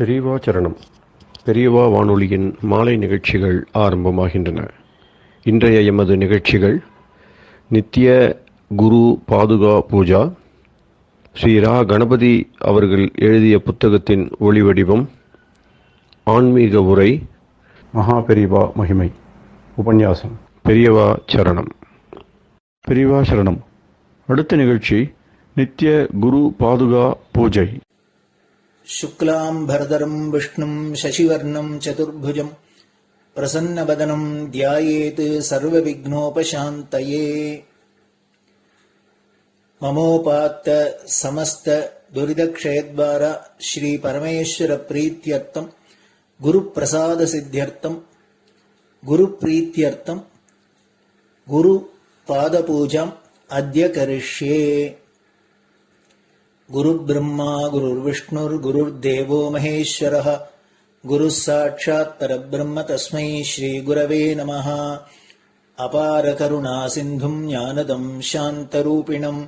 பெரியவா சரணம். பெரியவா வானொலியின் மாலை நிகழ்ச்சிகள் ஆரம்பமாகின்றன. இன்றைய எமது நிகழ்ச்சிகள் நித்திய குரு பாதுகா பூஜா, ஸ்ரீ ரா கணபதி அவர்கள் எழுதிய புத்தகத்தின் ஒளிவடிவம், ஆன்மீக உரை, மகா பெரியவா மகிமை உபன்யாசம். பெரியவா சரணம். பெரியவா சரணம். அடுத்த நிகழ்ச்சி நித்திய குரு பாதுகா பூஜை. शुक्लां भरदरं विष्णुं शशिवर्णं चतुर्भुजं प्रसन्नवदनं ध्यायेत् सर्वविघ्नोपशान्तये। ममोपात्त समस्त दुरितक्षयद्वारा श्री परमेश्वर प्रीत्यर्थं गुरुप्रसाद सिद्ध्यर्थं गुरुप्रीत्यर्थं गुरुपादपूजाम् अद्य करिष्ये। गुरुर्ब्रह्मा गुरुर्विष्णुर्गुरुर्देवो महेश्वरः गुरुः साक्षात् परब्रह्म तस्मै श्रीगुरवे नमः। अपार करुणासिन्धुं ज्ञानदं शान्तरूपिणं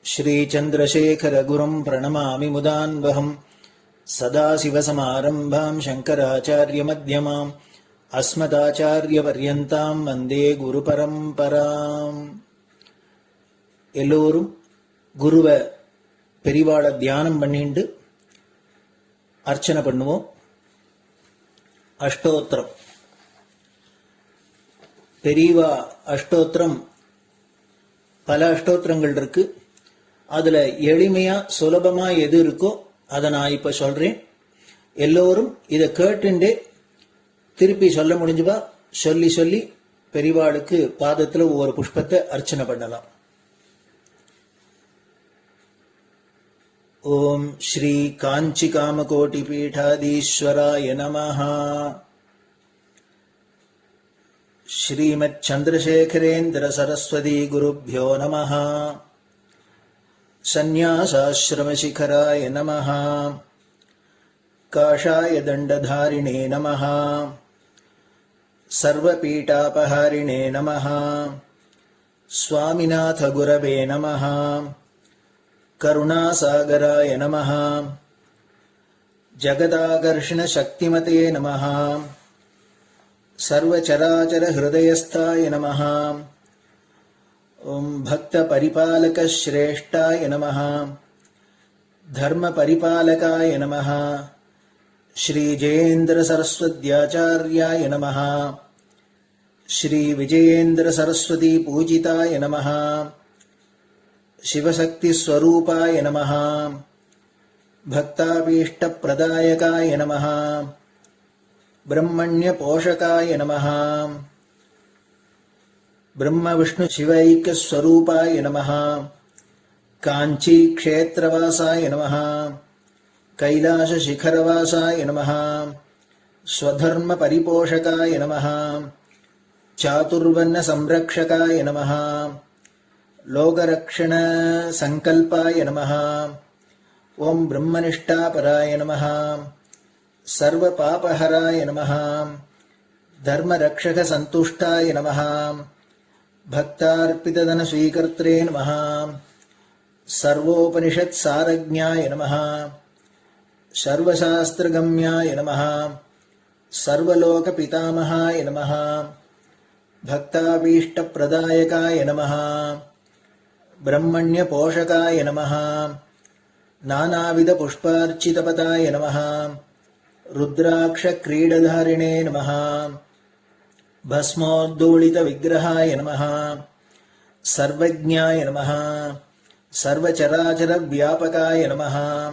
श्रीचन्द्रशेखरगुरुं प्रणमामि मुदान्वहम्। सदाशिवसमारम्भां शङ्कराचार्यमध्यमाम् अस्मदाचार्यपर्यन्तां वन्दे गुरुपरम्पराम्. எல்லோரும் குருவை பெரிவாளை தியானம் பண்ணிண்டு அர்ச்சனை பண்ணுவோம். அஷ்டோத்திரம். பெரியவா அஷ்டோத்திரம் பல அஷ்டோத்திரங்கள் இருக்கு. அதுல எளிமையா சுலபமா எது இருக்கோ அதை நான் இப்ப சொல்றேன். எல்லோரும் இதை கேட்டுண்டே திருப்பி சொல்ல முடிஞ்சுவா சொல்லி சொல்லி பெரிவாளுக்கு பாதத்துல ஒவ்வொரு புஷ்பத்தை அர்ச்சனை பண்ணலாம். ओम श्री कांची कामकोटि पीठाधीश्वराय नमः. श्रीमत् चंद्रशेखरेन्द्र सरस्वती गुरुभ्यो नमः. संन्यासाश्रम शिखराय नमः. काषाय दंडधारिणे नमः. सर्वपीठापहारिणे नमः. स्वामिनाथ गुरवे नमः. करुणासागराय नमः. जगदाकर्षण शक्तिमते नमः. सर्वचराचर हृदयस्थाय नमः. ओम भक्त परिपालक श्रेष्ठाय नमः. धर्म परिपालकाय नमः. श्री जयेन्द्र सरस्वत्याचार्याय नमः. श्री विजयेन्द्र सरस्वती पूजिताय नमः. शिवशक्ति स्वरूपाय नमः. भक्ताभीष्ट प्रदायकाय नमः. ब्रह्मण्य पोषकाय नमः. ब्रह्म विष्णु शिवैक्य स्वरूपाय नमः. कांची क्षेत्रवासाय नमः. कैलाश शिखरवासाय नमः. स्वधर्म परिपोषकाय नमः. चातुर्वर्ण संरक्षकाय नमः. लोकरक्षण संकल्पाय नमः. ओम ब्रह्मनिष्ठापराय नमः. सर्वपापहराय नमः. धर्मरक्षक संतुष्टाय नमः. भक्तार्पितधन स्वीकर्त्रे नमः. सर्वोपनिषत् सारज्ञाय नमः. सर्वशास्त्रगम्याय नमः. सर्वलोक पितामहाय नमः. भक्ताभीष्ट प्रदायकाय नमः. ब्रह्मण्य पोषकाय नमः. नानाविध पुष्पार्चितपताय नमः. रुद्राक्ष क्रीडधारिणे नमः. भस्मोद्दोलित विग्रहाय नमः. सर्वज्ञाय नमः. सर्वचराचर व्यापकाय नमः.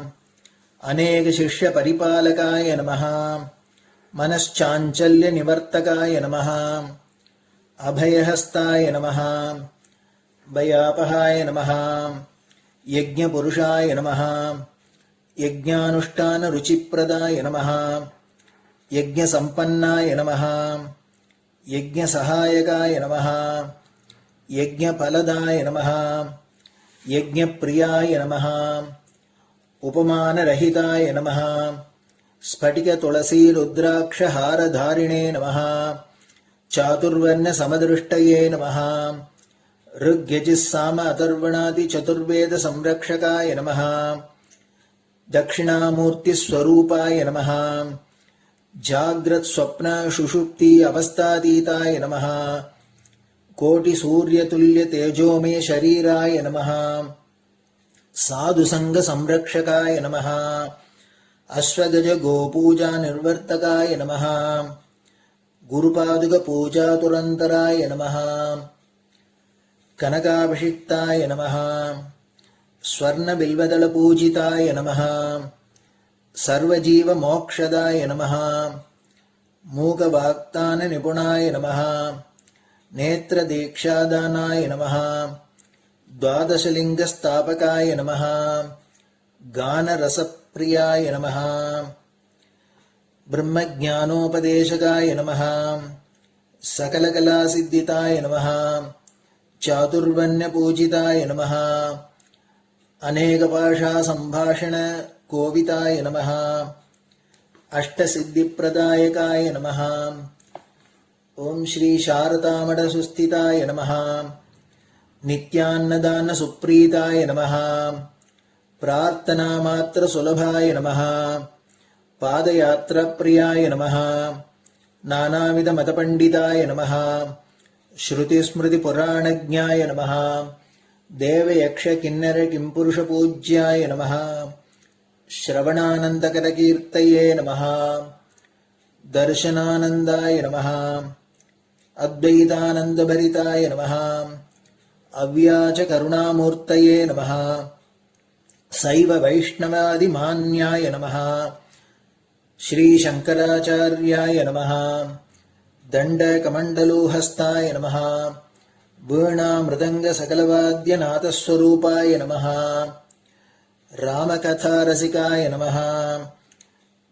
अनेक शिष्य परिपालकाय नमः. मनश्चाञ्चल्य निवर्तकाय नमः. अभयहस्ताय नमः. भयापहाय नमः. यज्ञपुरुषाय नमः. यज्ञानुष्ठान रुचिप्रदाय नमः. यज्ञसम्पन्नाय नमः. यज्ञसहायकाय नमः. यज्ञफलदाय नमः. यज्ञप्रियाय नमः. उपमानरहिताय नमः. स्फटिक तुलसी रुद्राक्ष हारधारिणे नमः. चातुर्वर्ण समदृष्टये नमः. ऋग्यजुस्साम अथर्वणादि चतुर्वेद संरक्षकाय नमः. दक्षिणामूर्तिस्वरूपाय नमः जाग्रत् स्वप्न सुषुप्ति अवस्थातीताय नमः कोटिसूर्यतुल्यतेजोमय शरीराय नमः साधुसङ्गसंरक्षकाय नमः अश्वगज गोपूजा निर्वर्तकाय नमः गुरुपादुकपूजातुरन्तराय नमः कनकाभिषिक्ताय नमः स्वर्णबिल्वदलपूजिताय नमः सर्वजीवमोक्षदाय नमः मूकवाक्ताननिपुणाय नमः नेत्रदीक्षादानाय नमः द्वादशलिङ्गस्थापकाय नमः गानरसप्रियाय नमः ब्रह्मज्ञानोपदेशकाय नमः सकलकलासिद्धिताय नमः चातुर्वर्ण्यपूजिताय नमः अनेकभाषासम्भाषण कोविताय नमः अष्टसिद्धिप्रदायकाय नमः ओम श्री शारदामठसुस्थिताय नमः नित्यान्नदानसुप्रीताय नमः प्रार्थनामात्रसुलभाय नमः पादयात्राप्रियाय नमः नानाविधमतपण्डिताय नमः श्रुतिस्मृतिपुराणज्ञाय नमः देवयक्षकिन्नरकिंपुरुषपूज्याय नमः श्रवणानन्दकरकीर्तये नमः दर्शनानन्दाय नमः अद्वैतानन्दभरिताय नमः अव्याजकरुणामूर्तये नमः शैव वैष्णवादिमान्याय नमः श्रीशङ्कराचार्याय नमः दण्डकमण्डलोहस्ताय नमः वीणामृदङ्गसकलवाद्यनाथस्वरूपाय नमः रामकथारसिकाय नमः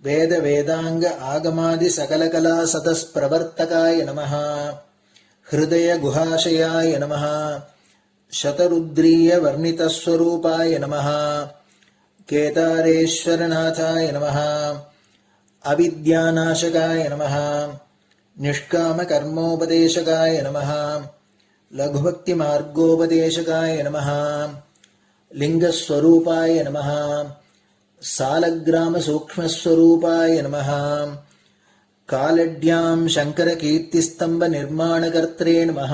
वेदवेदाङ्ग आगमादिसकलकलासतस्प्रवर्तकाय नमः हृदयगुहाशयाय नमः शतरुद्रीयवर्णितस्वरूपाय नमः केदारेश्वरनाथाय नमः अविद्यानाशकाय नमः निष्कामकर्मोपदेशकाय नमः लघुभक्तिमार्गोपदेशकाय नमः लिङ्गस्वरूपाय नमः सालग्रामसूक्ष्मस्वरूपाय नमः कालड्यां शङ्करकीर्तिस्तम्भनिर्माणकर्त्रे नमः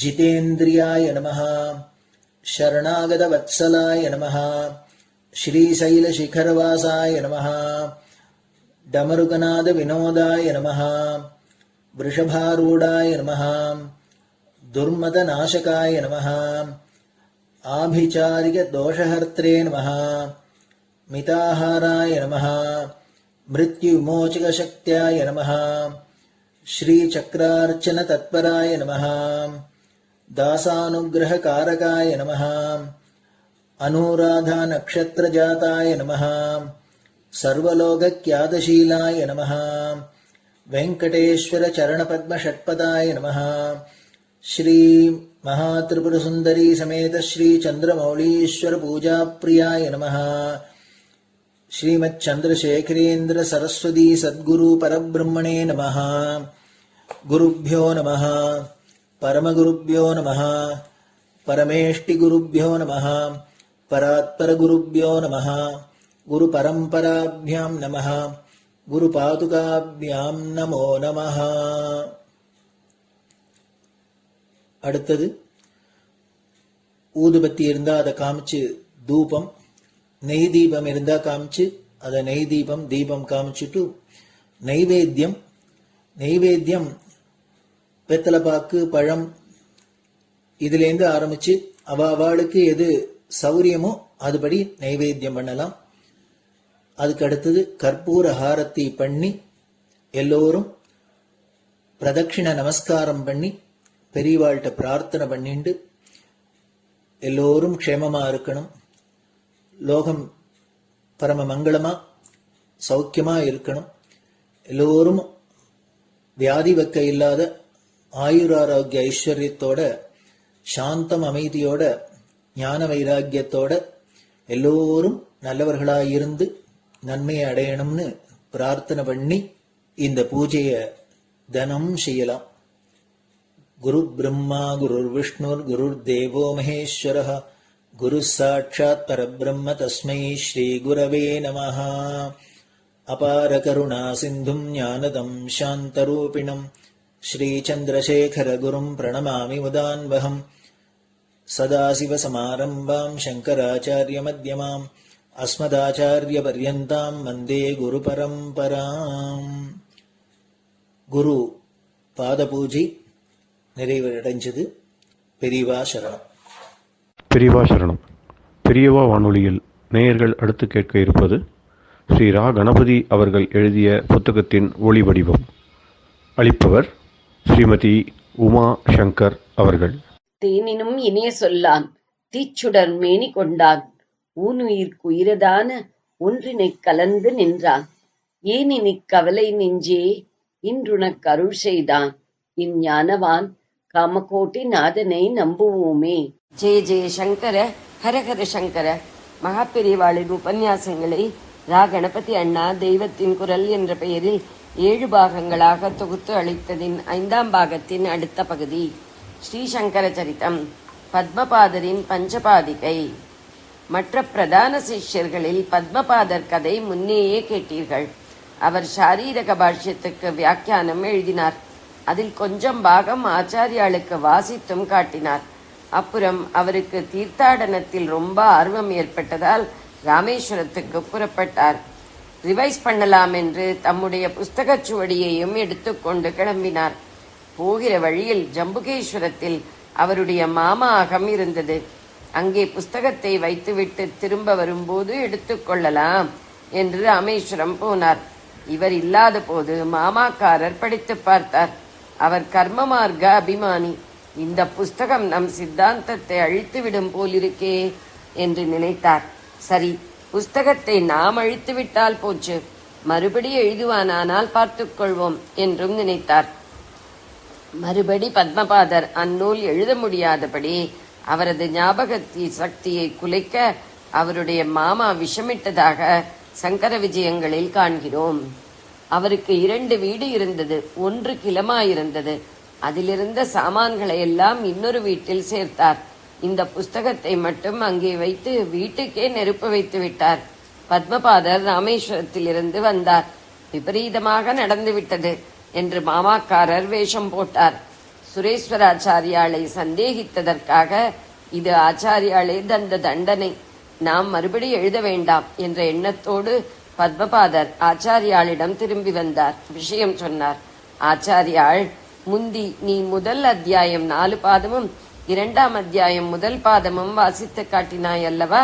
जितेन्द्रियाय नमः शरणागतवत्सलाय नमः श्रीशैलशिखरवासाय नमः डमरुकनादविनोदाय नमः वृषभारूढाय नमः दुर्मदनाशकाय नमः आभिचारिकदोषहर्त्रे नमः मिताहाराय नमः मृत्युविमोचकशक्त्याय नमः श्रीचक्रार्चनतत्पराय नमः दासानुग्रहकारकाय नमः अनुराधानक्षत्रजाताय नमः सर्वलोकख्यातशीलाय नमः वेङ्कटेश्वरचरणपद्मषट्पदाय नमः श्री महात्रिपुरसुन्दरी समेत श्री चन्द्रमौलीश्वर पूजाप्रियाय नमः श्रीमच्चन्द्रशेखरेन्द्र सरस्वती सद्गुरु परब्रह्मणे नमः गुरुभ्यो नमः परमगुरुभ्यो नमः परमेष्टिगुरुभ्यो नमः परात्परगुरुभ्यो नमः गुरुपरम्पराभ्यां नमः गुरुपादुकाभ्यां नमो नमः. அடுத்தது ஊதுபத்தி இருந்தா அதை காமிச்சு தூபம், நெய் தீபம் இருந்தா காமிச்சு அதை நெய் தீபம் தீபம் காமிச்சுட்டு நைவேத்தியம் வெத்தலைப்பாக்கு பழம் இதுலேருந்து ஆரம்பிச்சு அவளுக்கு எது சௌரியமோ அதுபடி நைவேத்தியம் பண்ணலாம். அதுக்கு அடுத்தது கற்பூர ஹாரத்தி பண்ணி எல்லோரும் பிரதட்சிண நமஸ்காரம் பண்ணி பெரியவாள்கிட்ட பிரார்த்தனை பண்ணிண்டு எல்லோரும் க்ஷேமமா இருக்கணும், லோகம் பரம மங்களமா சௌக்கியமா இருக்கணும், எல்லோரும் வியாதி வெக்க இல்லாத ஆயுராரோக்கிய ஐஸ்வர்யத்தோட சாந்தம் அமைதியோட ஞான வைராக்கியத்தோட எல்லோரும் நல்லவர்களாயிருந்து நன்மையை அடையணும்னு பிரார்த்தனை பண்ணி இந்த பூஜையை தினம் செய்யலாம். குரு பிரம்மா குருர் விஷ்ணுர் குருர் தேவோ மகேஸ்வரः குரு சாட்சாத் பரபிரம்ம தஸ்மை ஸ்ரீ குரவே நமஹ. அபார கருணா சிந்தும் ஞானதம் சாந்தரூபிணம் ஸ்ரீ சந்திரசேகர குரும் பிரணமாமி முதான்வகம். சதாசிவசமாரம்பாம் சங்கராச்சாரிய மத்யமாம் அஸ்மதாச்சாரிய பர்யந்தாம் வந்தே குரு பரம்பராம். குரு பாத பூஜை நிறைவடைஞ்சது. பெரியவா சரணம். பெரியவா சரணம். பெரியவா வானொலியில் நேயர்கள் அடுத்து கேட்க இருப்பது ஸ்ரீ ரா கணபதி அவர்கள் எழுதிய புத்தகத்தின் ஒளி வடிவம். அளிப்பவர் ஸ்ரீமதி உமா சங்கர் அவர்கள். தேனினும் இனிய சொல்லான் தீச்சுடர் மேனி கொண்டான் ஊனுயிர்க்குயிரதான ஒன்றினைக் கலந்து நின்றான் ஏனினிக் கவலை நெஞ்சே இன்றுனக் அருள் செய்தான் இஞ்ஞானவான் காமகோட்டி நாதனை நம்புவோமே. ஜெய ஜெய சங்கர, ஹரஹர சங்கர. மகாபெரிவாளின் உபன்யாசங்களை ரா கணபதி அண்ணா தெய்வத்தின் குரல் என்ற பெயரில் 7 பாகங்களாக தொகுத்து அளித்ததின் 5ஆம் பாகத்தின் அடுத்த பகுதி ஸ்ரீசங்கர சரிதம், பத்மபாதரின் பஞ்சபாதிகை. மற்ற பிரதான சிஷ்யர்களில் பத்மபாதர் கதை முன்னேயே கேட்டீர்கள். அவர் ஷாரீரக பாஷ்யத்துக்கு வியாக்கியானம் எழுதினார். அதில் கொஞ்சம் பாகம் ஆச்சாரியாளுக்கு வாசித்தும் காட்டினார். அப்புறம் அவருக்கு தீர்த்தாடனத்தில் ரொம்ப ஆர்வம் ஏற்பட்டதால் ராமேஸ்வரத்துக்கு புறப்பட்டார். ரிவைஸ் பண்ணலாம் என்று தம்முடைய புஸ்தகச் சுவடியையும் எடுத்துக்கொண்டு கிளம்பினார். போகிற வழியில் ஜம்புகேஸ்வரத்தில் அவருடைய மாமா அகம் இருந்தது. அங்கே புஸ்தகத்தை வைத்துவிட்டு திரும்ப வரும்போது எடுத்துக்கொள்ளலாம் என்று ராமேஸ்வரம் போனார். இவர் இல்லாத போது மாமாக்காரர் படித்து பார்த்தார். அவர் கர்ம மார்க்க அபிமானி. இந்த புஸ்தகம் நம் சித்தாந்தத்தை அழித்துவிடும் போலிருக்கே என்று நினைத்தார். சரி, புஸ்தகத்தை நாம் அழித்துவிட்டால் போச்சு, மறுபடி எழுதுவானானால் பார்த்துக்கொள்வோம் என்றும் நினைத்தார். மறுபடி பத்மபாதர் அந்நூல் எழுத முடியாதபடி அவரது ஞாபக சக்தியை குலைக்க அவருடைய மாமா விஷமிட்டதாக சங்கர விஜயங்களில் காண்கிறோம். அவருக்கு 2 வீடு இருந்தது. ஒன்று கிளமாயிருந்தது. அதிலிருந்த சாமான்களை எல்லாம் இன்னொரு வீட்டில் சேர்த்தார். இந்த புஸ்தகத்தை மட்டும் அங்கே வைத்து வீட்டுக்கே நெருப்பு வைத்து விட்டார். பத்மபாதர் ராமேஸ்வரத்திலிருந்து வந்தார். விபரீதமாக நடந்துவிட்டது என்று மாமாக்காரர் வேஷம் போட்டார். சுரேஸ்வராச்சாரியாளை சந்தேகித்ததற்காக இது ஆச்சாரியாளே தந்த தண்டனை, நாம் மறுபடி எழுத வேண்டாம் என்ற எண்ணத்தோடு பத்மபாதர் ஆச்சாரியாளிடம் திரும்பி வந்தார். விஷயம் சொன்னார். ஆச்சாரியாள், முந்தி நீ முதல் அத்தியாயம் 4 பாதமும் 2ஆம் அத்தியாயம் 1 பாதமும் வாசித்து காட்டினாய் அல்லவா,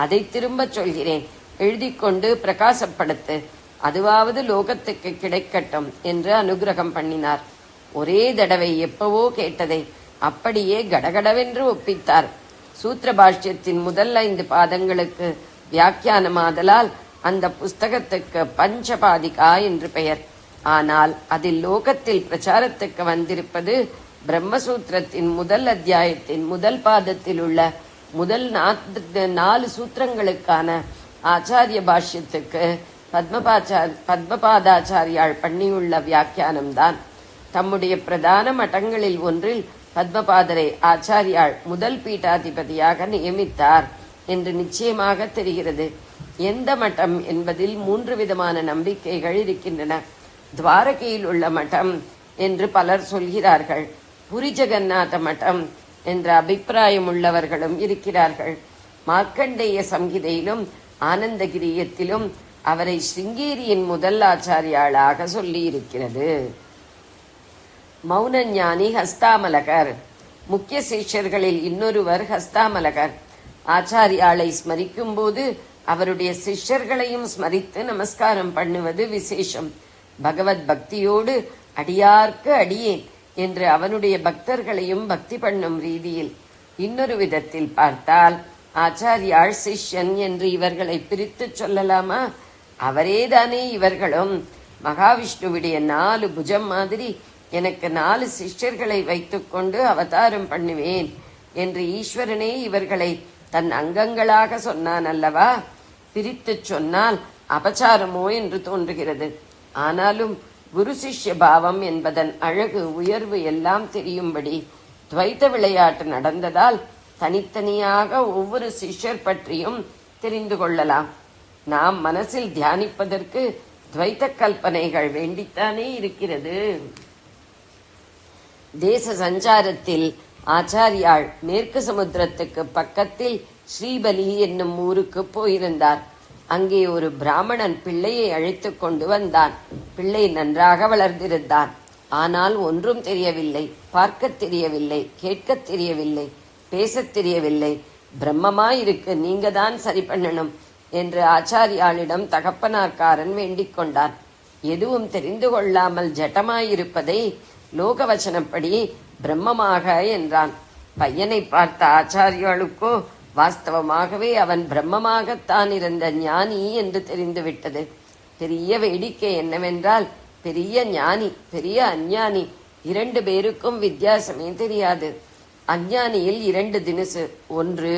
அதை திரும்ப சொல்கிறேன், எழுதிக்கொண்டு பிரகாசப்படுத்து, அதுவாவது லோகத்துக்கு கிடைக்கட்டும் என்று அனுகிரகம் பண்ணினார். ஒரே தடவை எப்பவோ கேட்டதை அப்படியே கடகடவென்று ஒப்பித்தார். சூத்திர பாஷ்யத்தின் முதல் 5 பாதங்களுக்கு வியாக்கியானமாதலால் அந்த புஸ்தகத்துக்கு பஞ்சபாதிகா என்று பெயர். ஆனால் அதில் லோகத்தில் பிரச்சாரத்துக்கு வந்திருப்பது பிரம்மசூத்திரத்தின் முதல் அத்தியாயத்தின் 1 பாதத்தில் உள்ள முதல் 4 சூத்திரங்களுக்கான ஆச்சாரிய பாஷ்யத்துக்கு பத்மபாதாச்சாரியால் பண்ணியுள்ள வியாக்கியானம்தான். தம்முடைய பிரதான மட்டங்களில் ஒன்றில் பத்மபாதரை ஆச்சாரியால் முதல் பீட்டாதிபதியாக நியமித்தார் என்று நிச்சயமாக தெரிகிறது. எந்த மட்டம் என்பதில் 3 விதமான நம்பிக்கைகள் இருக்கின்றன. துவாரகையில் உள்ள மட்டம் என்று பலர் சொல்கிறார்கள். புரி ஜெகநாத மட்டம் என்ற அபிப்பிராயம் உள்ளவர்களும் இருக்கிறார்கள். மார்க்கண்டேய சம்ஹிதையிலும் ஆனந்தகிரியத்திலும் அவரை சிங்கேரியின் முதல் ஆச்சாரியாளாக சொல்லி இருக்கிறது. மௌனஞானி ஹஸ்தாமலகர். முக்கிய சிஷ்யர்களில் இன்னொருவர் ஹஸ்தாமலகர். ஆச்சாரியாளை ஸ்மரிக்கும் போது அவருடைய சிஷ்யர்களையும் ஸ்மரித்து நமஸ்காரம் பண்ணுவது விசேஷம். பகவத் பக்தியோடு அடியார்க்கு அடியேன் என்று அவனுடைய பக்தர்களையும் பக்தி பண்ணும் ரீதியில். இன்னொரு விதத்தில் பார்த்தால் ஆச்சாரியாள் சிஷ்யன் என்று இவர்களை பிரித்து சொல்லலாமா? அவரேதானே இவர்களும். மகாவிஷ்ணுவுடைய 4 புஜம் மாதிரி எனக்கு 4 சிஷ்யர்களை வைத்துக்கொண்டு அவதாரம் பண்ணுவேன் என்று ஈஸ்வரனே இவர்களை தன் அங்கங்களாக சொன்னான் அல்லவா? பிரித்து சொன்னால் அபச்சாரமோ என்று தோன்றுகிறது. ஆனாலும் குரு சிஷ்ய பாவம் என்பதன் அழகு உயர்வு எல்லாம் தெரியும்படி துவைத்த விளையாட்டு நடந்ததால் தனித்தனியாக ஒவ்வொரு சிஷ்யர் பற்றியும் தெரிந்து கொள்ளலாம். நாம் மனசில் தியானிப்பதற்கு துவைத்த கல்பனைகள் வேண்டித்தானே இருக்கிறது. தேச சஞ்சாரத்தில் ஆச்சாரியாள் மேற்கு சமுத்திரத்துக்கு பக்கத்தில் ஸ்ரீபலி என்னும் ஊருக்கு போயிருந்தார். அங்கே ஒரு பிராமணன் பிள்ளையை அழைத்து கொண்டு வந்தான். பிள்ளை நன்றாக வளர்ந்திருந்தான். ஆனால் ஒன்றும் தெரியவில்லை, பார்க்க தெரியவில்லை, கேட்க தெரியவில்லை, பேசத் தெரியவில்லை. பிரம்மமாயிருக்கு, நீங்க தான் சரி பண்ணணும் என்று ஆச்சாரியாளிடம் தகப்பனார்காரன் வேண்டிக் கொண்டான். எதுவும் தெரிந்து கொள்ளாமல் ஜட்டமாயிருப்பதை லோகவச்சனப்படி பிரம்மமாக என்றான். பையனை பார்த்த ஆச்சாரியாளுக்கோ வாஸ்தவமாகவே அவன் பிரம்மமாகத்தான் இருந்த ஞானி என்று தெரிந்துவிட்டது. பெரிய வேடிக்கை என்னவென்றால், பெரிய ஞானி பெரிய அஞ்ஞானி இரண்டு பேருக்கும் வித்தியாசமே தெரியாது. அஞ்ஞானியில் இரண்டு தினுசு. ஒன்று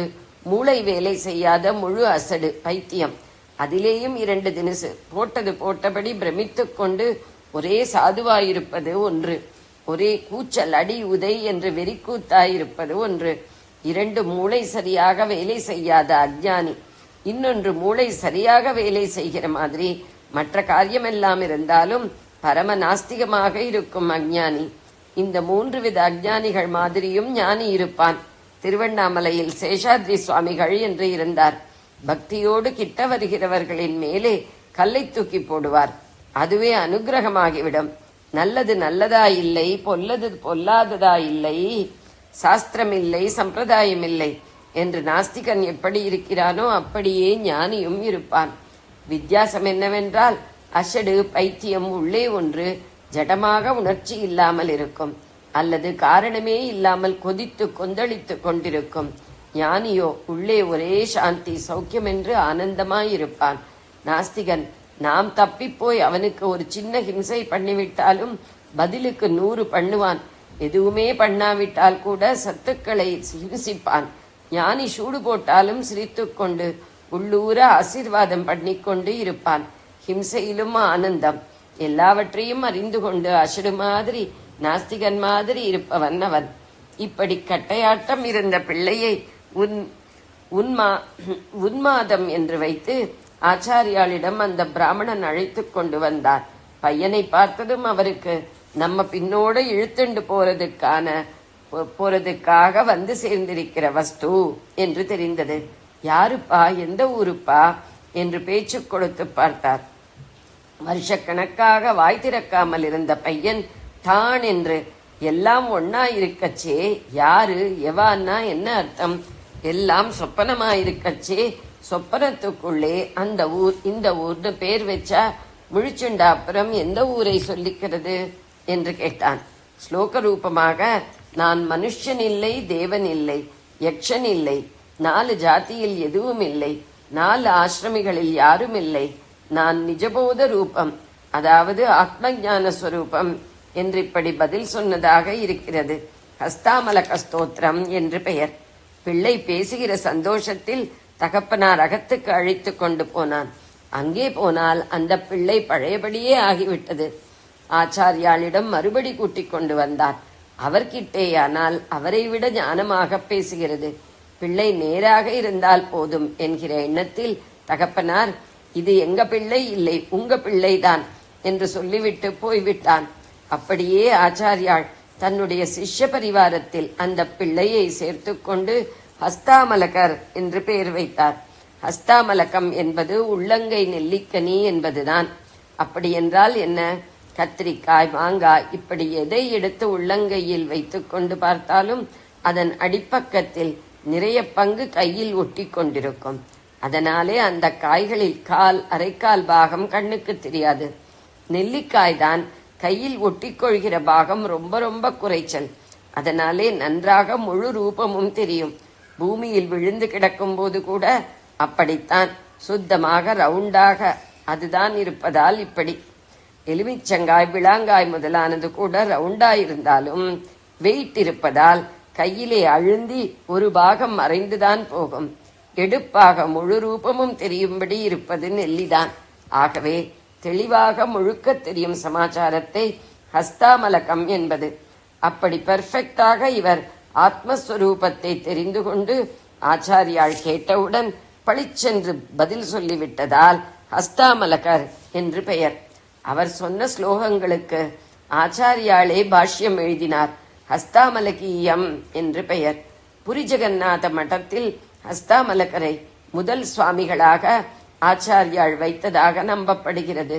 மூளை வேலை செய்யாத முழு அசடு பைத்தியம். அதிலேயும் இரண்டு தினுசு. போட்டது போட்டபடி பிரமித்துக் கொண்டு ஒரே சாதுவாயிருப்பது ஒன்று. ஒரே கூச்சல் அடி உதை என்று வெறிக்கூத்தாயிருப்பது ஒன்று. இரண்டு மூளை சரியாக வேலை செய்யாத அஞ்ஞானி. இன்னொன்று மூளை சரியாக வேலை செய்கிற மாதிரி மற்ற காரியமெல்லாம் இருந்தாலும் பரம நாஸ்திகமாக இருக்கும் அஞ்ஞானி. இந்த மூன்று வித அஞ்ஞானிகள் மாதிரியும் ஞானி இருப்பான். திருவண்ணாமலையில் சேஷாத்ரி சுவாமிகள் என்று இருந்தார். பக்தியோடு கிட்ட வருகிறவர்களின் மேலே கல்லை தூக்கி போடுவார். அதுவே அனுகிரகமாகிவிடும். நல்லது நல்லதா இல்லை, பொல்லது பொல்லாததா இல்லை, சாஸ்திரம் இல்லை, சம்பிரதாயம் இல்லை என்று நாஸ்திகன் எப்படி இருக்கிறானோ அப்படியே ஞானியும் இருப்பான். வித்தியாசம் என்னவென்றால், அசடு பைத்தியம் உள்ளே ஒன்று ஜடமாக உணர்ச்சி இல்லாமல் இருக்கும், அல்லது காரணமே இல்லாமல் கொதித்து கொந்தளித்து கொண்டிருக்கும். ஞானியோ உள்ளே ஒரே சாந்தி சௌக்கியம் என்று ஆனந்தமாயிருப்பான். நாஸ்திகன் நாம் தப்பிப்போய் அவனுக்கு ஒரு சின்ன ஹிம்சை பண்ணிவிட்டாலும் பதிலுக்கு 100 பண்ணுவான். எதுவுமே பண்ணாவிட்டால் கூட சத்துக்களை ஹிம்சிப்பான். ஞானி சூடு போட்டாலும் சிரித்துக் கொண்டு உள்ளூர ஆசீர்வாதம் பண்ணிக்கொண்டு இருப்பான். ஹிம்சையிலும் ஆனந்தம். எல்லாவற்றையும் அறிந்து கொண்டு அசடு மாதிரி நாஸ்திகன் மாதிரி இருப்பவன் அவன். இப்படி கட்டையாட்டம் இருந்த பிள்ளையை உன்மாதம் என்று வைத்து ஆச்சாரியாளிடம் அந்த பிராமணன் அழைத்து கொண்டு வந்தார். பையனை பார்த்ததும் அவருக்கு நம்ம பின்னோடு இழுத்துண்டு போறதுக்காக வந்து சேர்ந்திருக்கிற வஸ்து என்று தெரிந்தது. யாருப்பா, எந்த ஊருப்பா என்று பேச்சு கொடுத்து பார்த்தார். வருஷக்கணக்காக வாய் திறக்காமல் இருந்த பையன் தான் என்று எல்லாம் ஒன்னா இருக்கச்சே, யாரு எவான்னா என்ன அர்த்தம், எல்லாம் சொப்பனமாயிருக்கச்சே, சொப்பனத்துக்குள்ளே அந்த ஊர் இந்த ஊர்னு பேர் வச்சா முழிச்சுண்டா அப்புறம் எந்த ஊரை சொல்லிக்கிறது என்று கேட்டான். ஸ்லோக ரூபமாக, நான் மனுஷன் இல்லை, தேவன் இல்லை, யக்ஷன் இல்லை, 4 ஜாதியில் எதுவும் இல்லை, 4 ஆசிரமிகளில் யாரும் இல்லை, நான் நிஜபோத ரூபம், அதாவது ஆத்ம ஞான ஸ்வரூபம் என்று இப்படி பதில் சொன்னதாக இருக்கிறது. ஹஸ்தாமலக ஸ்தோத்திரம் என்று பெயர். பிள்ளை பேசுகிற சந்தோஷத்தில் தகப்பனார் அகத்துக்கு அழைத்து கொண்டு போனான். அங்கே போனால் அந்த பிள்ளை பழையபடியே ஆகிவிட்டது. ஆச்சாரியாளிடம் மறுபடி கூட்டிக் கொண்டு வந்தார். அவர்கிட்டேயானால் அவரை விட ஞானமாக பேசுகிறது. பிள்ளை நேராக இருந்தால் போதும் என்கிற எண்ணத்தில் தகப்பனார், இது எங்க பிள்ளை இல்லை, உங்க பிள்ளைதான் என்று சொல்லிவிட்டு போய்விட்டான். அப்படியே ஆச்சாரியாள் தன்னுடைய சிஷ்ய பரிவாரத்தில் அந்த பிள்ளையை சேர்த்து கொண்டு ஹஸ்தாமலகர் என்று பெயர் வைத்தார். ஹஸ்தாமலகம் என்பது உள்ளங்கை நெல்லிக்கனி என்பதுதான். அப்படி என்றால் என்ன? கத்திரிக்காய், மாங்காய் இப்படி எதை எடுத்து உள்ளங்கையில் வைத்துக் கொண்டு பார்த்தாலும் அதன் அடிப்பக்கத்தில் நிறைய பங்கு கையில் ஒட்டி கொண்டிருக்கும். அதனாலே அந்த காய்களில் அரைக்கால் பாகம் கண்ணுக்கு தெரியாது. நெல்லிக்காய் தான் கையில் ஒட்டிக்கொள்கிற பாகம் ரொம்ப ரொம்ப குறைச்சல். அதனாலே நன்றாக முழு ரூபமும் தெரியும். பூமியில் விழுந்து கிடக்கும் போது கூட அப்படித்தான் சுத்தமாக ரவுண்டாக அதுதான் இருப்பதால் இப்படி. எலுமிச்சங்காய், விளாங்காய் முதலானது கூட ரவுண்டாயிருந்தாலும் வெயிட் இருப்பதால் கையிலே அழுந்தி ஒரு பாகம் மறைந்துதான் போகும். எடுப்பாக முழு ரூபமும் தெரியும்படி இருப்பது நெல்லிதான். ஆகவே தெளிவாக முழுக்க தெரியும் சமாச்சாரத்தை ஹஸ்தாமலகம் என்பது. அப்படி பெர்ஃபெக்டாக இவர் ஆத்மஸ்வரூபத்தை தெரிந்து கொண்டு ஆச்சாரியாள் கேட்டவுடன் பளிச்சென்று பதில் சொல்லிவிட்டதால் ஹஸ்தாமலகர் என்று பெயர். அவர் சொன்ன ஸ்லோகங்களுக்கு ஆச்சாரியாளே பாஷ்யம் எழுதினார். ஹஸ்தாமலகீயம் என்று பெயர். புரி ஜெகநாத மடத்தில் ஹஸ்தாமலகரை முதல் சுவாமிகளாக ஆச்சாரியாள் வைத்ததாக நம்பப்படுகிறது.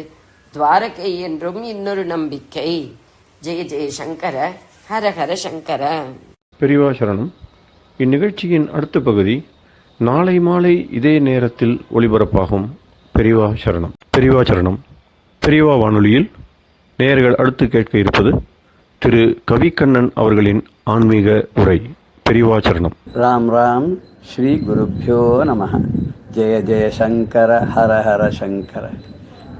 துவாரகை என்றும் இன்னொரு நம்பிக்கை. ஜெய ஜெய சங்கர, ஹர ஹர சங்கர. பெரியவா சரணம். இந்நிகழ்ச்சியின் அடுத்த பகுதி நாளை மாலை இதே நேரத்தில் ஒளிபரப்பாகும். பெரியவா சரணம். பெரியவா சரணம். பெரியவா வானொலியில் நேயர்கள் அடுத்து கேட்க இருப்பது திரு கவிக்கண்ணன் அவர்களின் ஆன்மீக உரை. பெரியவா சரணம். ராம் ராம். ஸ்ரீ குருப்யோ நமஹ. ஜெய ஜெய சங்கர, ஹர ஹர சங்கர.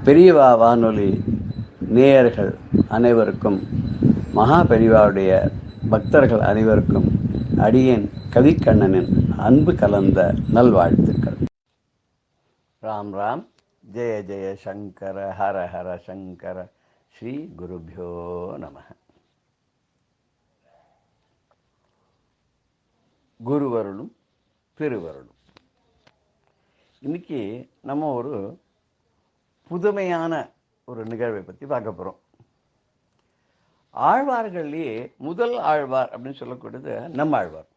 பெரியவா வானொலி நேயர்கள் அனைவருக்கும், மகா பெரியவாவுடைய பக்தர்கள் அனைவருக்கும் அடியேன் கவிக்கண்ணனின் அன்பு கலந்த நல்வாழ்த்துக்கள். ராம் ராம். ஜெய ஜெய சங்கர, ஹர ஹர சங்கர. ஸ்ரீ குருப்யோ நமஹ. குருவருளும் திருவருளும். இன்னைக்கு நம்ம ஒரு புதுமையான ஒரு நிகழ்வை பற்றி பார்க்க போகிறோம். ஆழ்வார்கள்லேயே முதல் ஆழ்வார் அப்படின்னு சொல்லக்கூடியது நம்மாழ்வார்.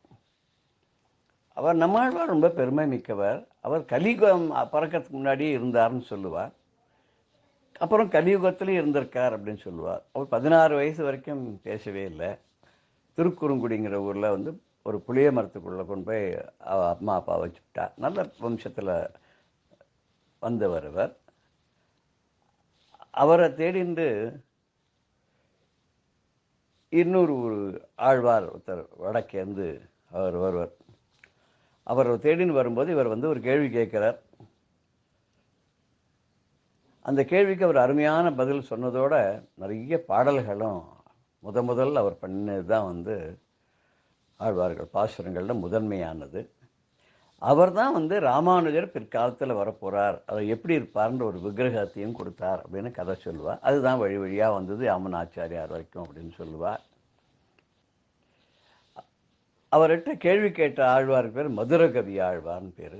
அவர் நம்மாழ்வார் ரொம்ப பெருமை மிக்கவர். அவர் கலியுகம் பிறக்கிறதுக்கு முன்னாடியே இருந்தார்னு சொல்லுவார். அப்புறம் கலியுகத்திலையும் இருந்திருக்கார் அப்படின்னு சொல்லுவார். அவர் 16 வயசு வரைக்கும் பேசவே இல்லை. திருக்குறுங்குடிங்கிற ஊரில் வந்து ஒரு புளிய மரத்துக்குள்ளே கொண்டு போய் அம்மா அப்பா வச்சுக்கிட்டார். நல்ல வம்சத்தில் வந்தவர் அவர். அவரை தேடிண்டு இன்னொரு ஒரு ஆழ்வார் ஒருத்தர் வடக்கேந்து அவர் வருவார். அவர் தேடின்னு வரும்போது இவர் வந்து ஒரு கேள்வி கேட்குறார். அந்த கேள்விக்கு அவர் அருமையான பதில் சொன்னதோட நிறைய பாடல்களும் முதல் அவர் பண்ணது தான் வந்து ஆழ்வார்கள் பாசுரங்களில் முதன்மையானது. அவர் தான் வந்து ராமானுஜர் பிற்காலத்தில் வரப்போகிறார், அவர் எப்படி இருப்பார்ன்ற ஒரு விக்கிரகத்தையும் கொடுத்தார் அப்படின்னு கதை சொல்லுவார். அதுதான் வழி வழியாக வந்தது அம்மனாச்சாரியார் வரைக்கும் அப்படின்னு சொல்லுவார். அவர்கிட்ட கேள்வி கேட்ட ஆழ்வாருக்கு பேர் மதுரகவி ஆழ்வார்னு பேர்.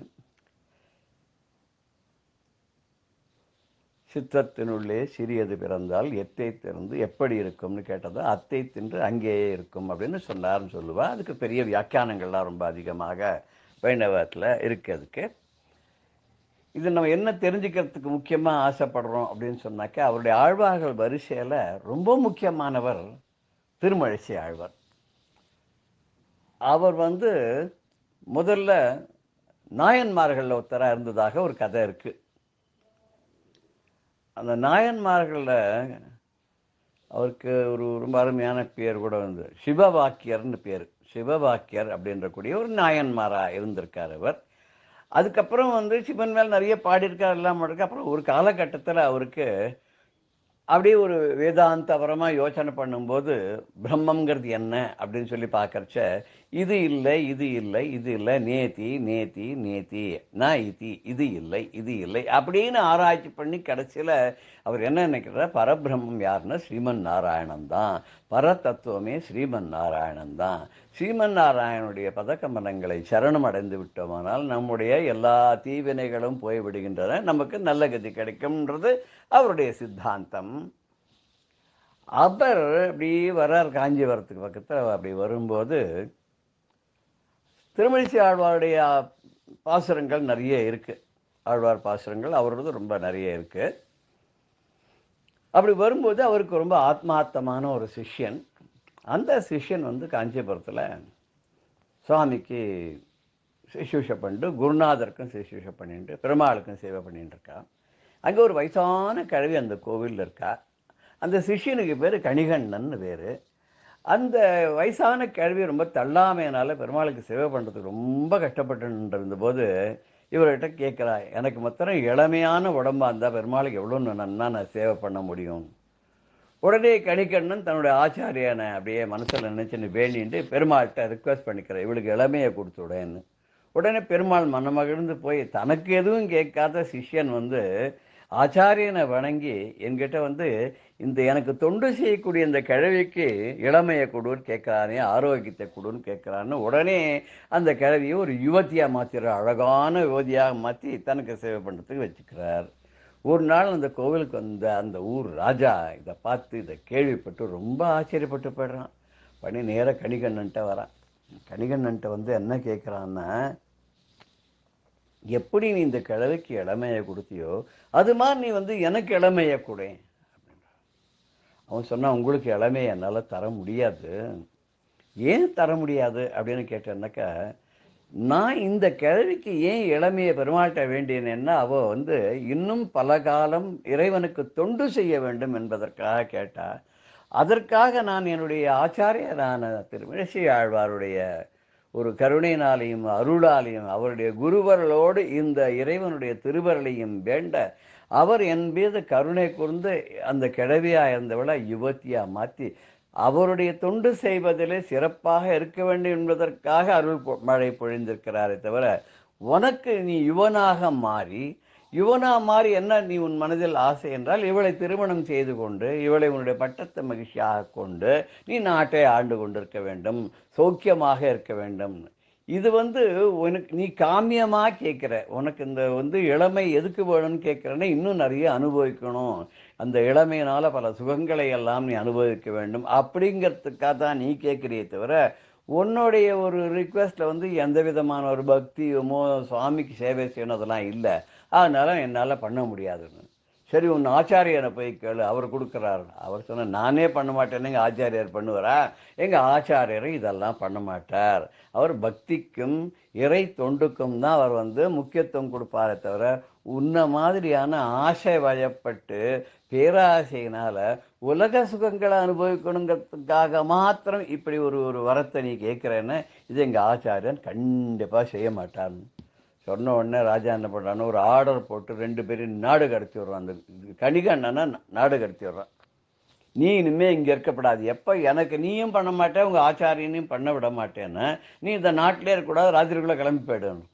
சித்தத்தினுள்ளே சிறியது பிறந்தால் எத்தை திறந்து எப்படி இருக்கும்னு கேட்டதா அத்தை தின்று அங்கேயே இருக்கும் அப்படின்னு சொன்னார்னு சொல்லுவாள். அதுக்கு பெரிய வியாக்கியானங்கள்லாம் ரொம்ப அதிகமாக வைணவத்தில் இருக்கிறதுக்கு. இது நம்ம என்ன தெரிஞ்சுக்கிறதுக்கு முக்கியமாக ஆசைப்படுறோம் அப்படின்னு சொன்னாக்கா, அவருடைய ஆழ்வார்கள் வரிசையில் ரொம்ப முக்கியமானவர் திருமழிசை ஆழ்வார். அவர் வந்து முதல்ல நாயன்மார்களில் ஒருத்தராக இருந்ததாக ஒரு கதை இருக்குது. அந்த நாயன்மார்களில் அவருக்கு ஒரு ரொம்ப அருமையான பேர் கூட வந்து சிவவாக்கியர்னு பேர். சிவவாக்கியர் அப்படின்ற கூடிய ஒரு நாயன்மாராக இருந்திருக்கார் அவர். அதுக்கப்புறம் வந்து சிவன் மேல் நிறைய பாடியிருக்கார், எல்லாம் பண்ணிருக்கார். அப்புறம் ஒரு காலகட்டத்தில் அவருக்கு அப்படியே ஒரு வேதாந்தபரமாக யோசனை பண்ணும்போது பிரம்மங்கிறது என்ன அப்படின்னு சொல்லி பார்க்கறச்ச இது இல்லை இது இல்லை இது இல்லை, நேத்தி நேத்தி நேத்தி நான் இத்தி, இது இல்லை இது இல்லை அப்படின்னு ஆராய்ச்சி பண்ணி கடைசியில் அவர் என்ன நினைக்கிறார், பரபிரம்மம் யாருன்னா ஸ்ரீமன் நாராயணன் தான், பரதத்துவமே ஸ்ரீமன் நாராயணன் தான். ஸ்ரீமன் நாராயணனுடைய பதக்கமலங்களை சரணம் அடைந்து விட்டோமானால் நம்முடைய எல்லா தீவினைகளும் போய்விடுகின்றன, நமக்கு நல்ல கதி கிடைக்கும்ன்றது அவருடைய சித்தாந்தம். அவர் அப்படி வர்றார் காஞ்சிபுரத்துக்கு பக்கத்தில். அப்படி வரும்போது திருமழிசை ஆழ்வாருடைய பாசுரங்கள் நிறைய இருக்குது. ஆழ்வார் பாசுரங்கள் அவரது ரொம்ப நிறைய இருக்குது. அப்படி வரும்போது அவருக்கு ரொம்ப ஆத்மார்த்தமான ஒரு சிஷ்யன். அந்த சிஷ்யன் வந்து காஞ்சிபுரத்தில் சுவாமிக்கு சிசூஷை பண்ணிட்டு, குருநாதருக்கும் சிசூஷை பண்ணிட்டு, பெருமாளுக்கும் சேவை பண்ணிட்டு இருக்கா. அங்கே ஒரு வயசான கிழவி அந்த கோவிலில் இருக்கா. அந்த சிஷ்யனுக்கு பேர் கணிகண்ணன்னு பேர். அந்த வயசான கிழவி ரொம்ப தள்ளாமையினால பெருமாளுக்கு சேவை பண்ணுறதுக்கு ரொம்ப கஷ்டப்பட்டு இருந்தபோது இவர்கிட்ட கேட்குறா, எனக்கு மொத்தம் இளமையான உடம்பாக இருந்தால் பெருமாளுக்கு எவ்வளோ நன்னா நான் சேவை பண்ண முடியும். உடனே கணிகண்ணன் தன்னுடைய ஆச்சாரியனை அப்படியே மனசில் நினைச்சுன்னு வேண்டிட்டு பெருமாள்கிட்ட ரிக்வெஸ்ட் பண்ணிக்கிறேன், இவளுக்கு இளமையை கொடுத்துடேன்னு. உடனே பெருமாள் மனமகிழ்ந்து போய் தனக்கு எதுவும் கேட்காத சிஷ்யன் வந்து ஆச்சாரியனை வணங்கி என்கிட்ட வந்து இந்த எனக்கு தொண்டு செய்யக்கூடிய இந்த கிழவிக்கு இளமையை கொடுன்னு கேட்குறானே, ஆரோக்கியத்தை கொடுன்னு கேட்குறான்னு உடனே அந்த கிழவியை ஒரு யுவதியாக மாற்றிடுற, அழகான யுவதியாக மாற்றி தனக்கு சேவை பண்ணுறதுக்கு வச்சுக்கிறார். ஒரு நாள் அந்த கோவிலுக்கு வந்த அந்த ஊர் ராஜா இதை பார்த்து இதை கேள்விப்பட்டு ரொம்ப ஆச்சரியப்பட்டு போய்ட்றான். பண்ணி நேராக கணிகண்ணன்ட்ட வரான். கணிகண்ணன்ட்ட வந்து என்ன கேட்குறான்னா, எப்படி நீ இந்த கிழவிக்கு இளமையை கொடுத்தியோ அது மாதிரி நீ வந்து எனக்கு இளமையை கொடு அப்படின்ற. அவன் சொன்னான், உங்களுக்கு இளமையை என்னால் தர முடியாது. ஏன் தர முடியாது அப்படின்னு கேட்டேன்னாக்கா, நான் இந்த கிழவிக்கு ஏன் இளமையை பெருமாட்ட வேண்டியேன்னா, அவள் வந்து இன்னும் பல காலம் இறைவனுக்கு தொண்டு செய்ய வேண்டும் என்பதற்காக கேட்டா. அதற்காக நான் என்னுடைய ஆச்சாரியரான திருமிழிசை ஆழ்வாருடைய ஒரு கருணையினாலையும் அருளாலையும் அவருடைய குருவர்களோடு இந்த இறைவனுடைய திருவருளையும் வேண்ட அவர் என் மீது கருணை கூர்ந்து அந்த கிழவியாக இருந்தவளை யுவத்தியாக மாற்றி அவருடைய தொண்டு செய்வதிலே சிறப்பாக இருக்க வேண்டும் என்பதற்காக அருள் மழை பொழிந்திருக்கிறாரே தவிர, உனக்கு நீ யுவனாக மாறி என்ன நீ உன் மனதில் ஆசை என்றால், இவளை திருமணம் செய்து கொண்டு இவளை உன்னுடைய பட்டத்தை மகிழ்ச்சியாக கொண்டு நீ நாட்டை ஆண்டு கொண்டிருக்க வேண்டும், சௌக்கியமாக இருக்க வேண்டும். இது வந்து உனக்கு நீ காமியமாக கேட்குற. உனக்கு இந்த வந்து இளமை எதுக்கு வேணும்னு கேட்குறேன்னா, இன்னும் நிறைய அனுபவிக்கணும், அந்த இளமையினால் பல சுகங்களை எல்லாம் நீ அனுபவிக்க வேண்டும் அப்படிங்கிறதுக்காக தான் நீ கேட்குறியே தவிர, உன்னுடைய ஒரு ரிக்வெஸ்ட்டில் வந்து எந்த விதமான ஒரு பக்தியுமோ சுவாமிக்கு சேவை செய்யணும் அதெல்லாம் இல்லை. அதனால என்னால் பண்ண முடியாதுன்னு. சரி, உன் ஆச்சாரியனை போய் கேளு, அவர் கொடுக்குறாரு. அவர் சொன்ன, நானே பண்ண மாட்டேன்னு எங்கள் ஆச்சாரியர் பண்ணுவாரா? எங்கள் ஆச்சாரியரை இதெல்லாம் பண்ண மாட்டார். அவர் பக்திக்கும் இறை தொண்டுக்கும் தான் அவர் வந்து முக்கியத்துவம் கொடுப்பாரே தவிர, உன்ன மாதிரியான ஆசை வயப்பட்டு பேராசையினால உலக சுகங்களை அனுபவிக்கணுங்கிறதுக்காக மாத்திரம் இப்படி ஒரு வரத்தை நீ கேட்குறேன்னு இது எங்கள் ஆச்சாரியன் கண்டிப்பாக செய்ய மாட்டார்னு சொன்ன உடனே ராஜா என்ன பண்ணுறான்னு ஒரு ஆர்டர் போட்டு 2 பேரும் நாடு கடத்தி விட்றான். அந்த கணிகண்ணனை நாடு கடத்தி விட்றான். நீ இனிமேல் இங்கே இருக்கப்படாது, எப்போ எனக்கு நீயும் பண்ண மாட்டேன் உங்கள் ஆச்சாரியனையும் பண்ண விட மாட்டேன்னு நீ இந்த நாட்டிலே இருக்கக்கூடாது, ராத்திரிக்குள்ளே கிளம்பி போய்டணும்.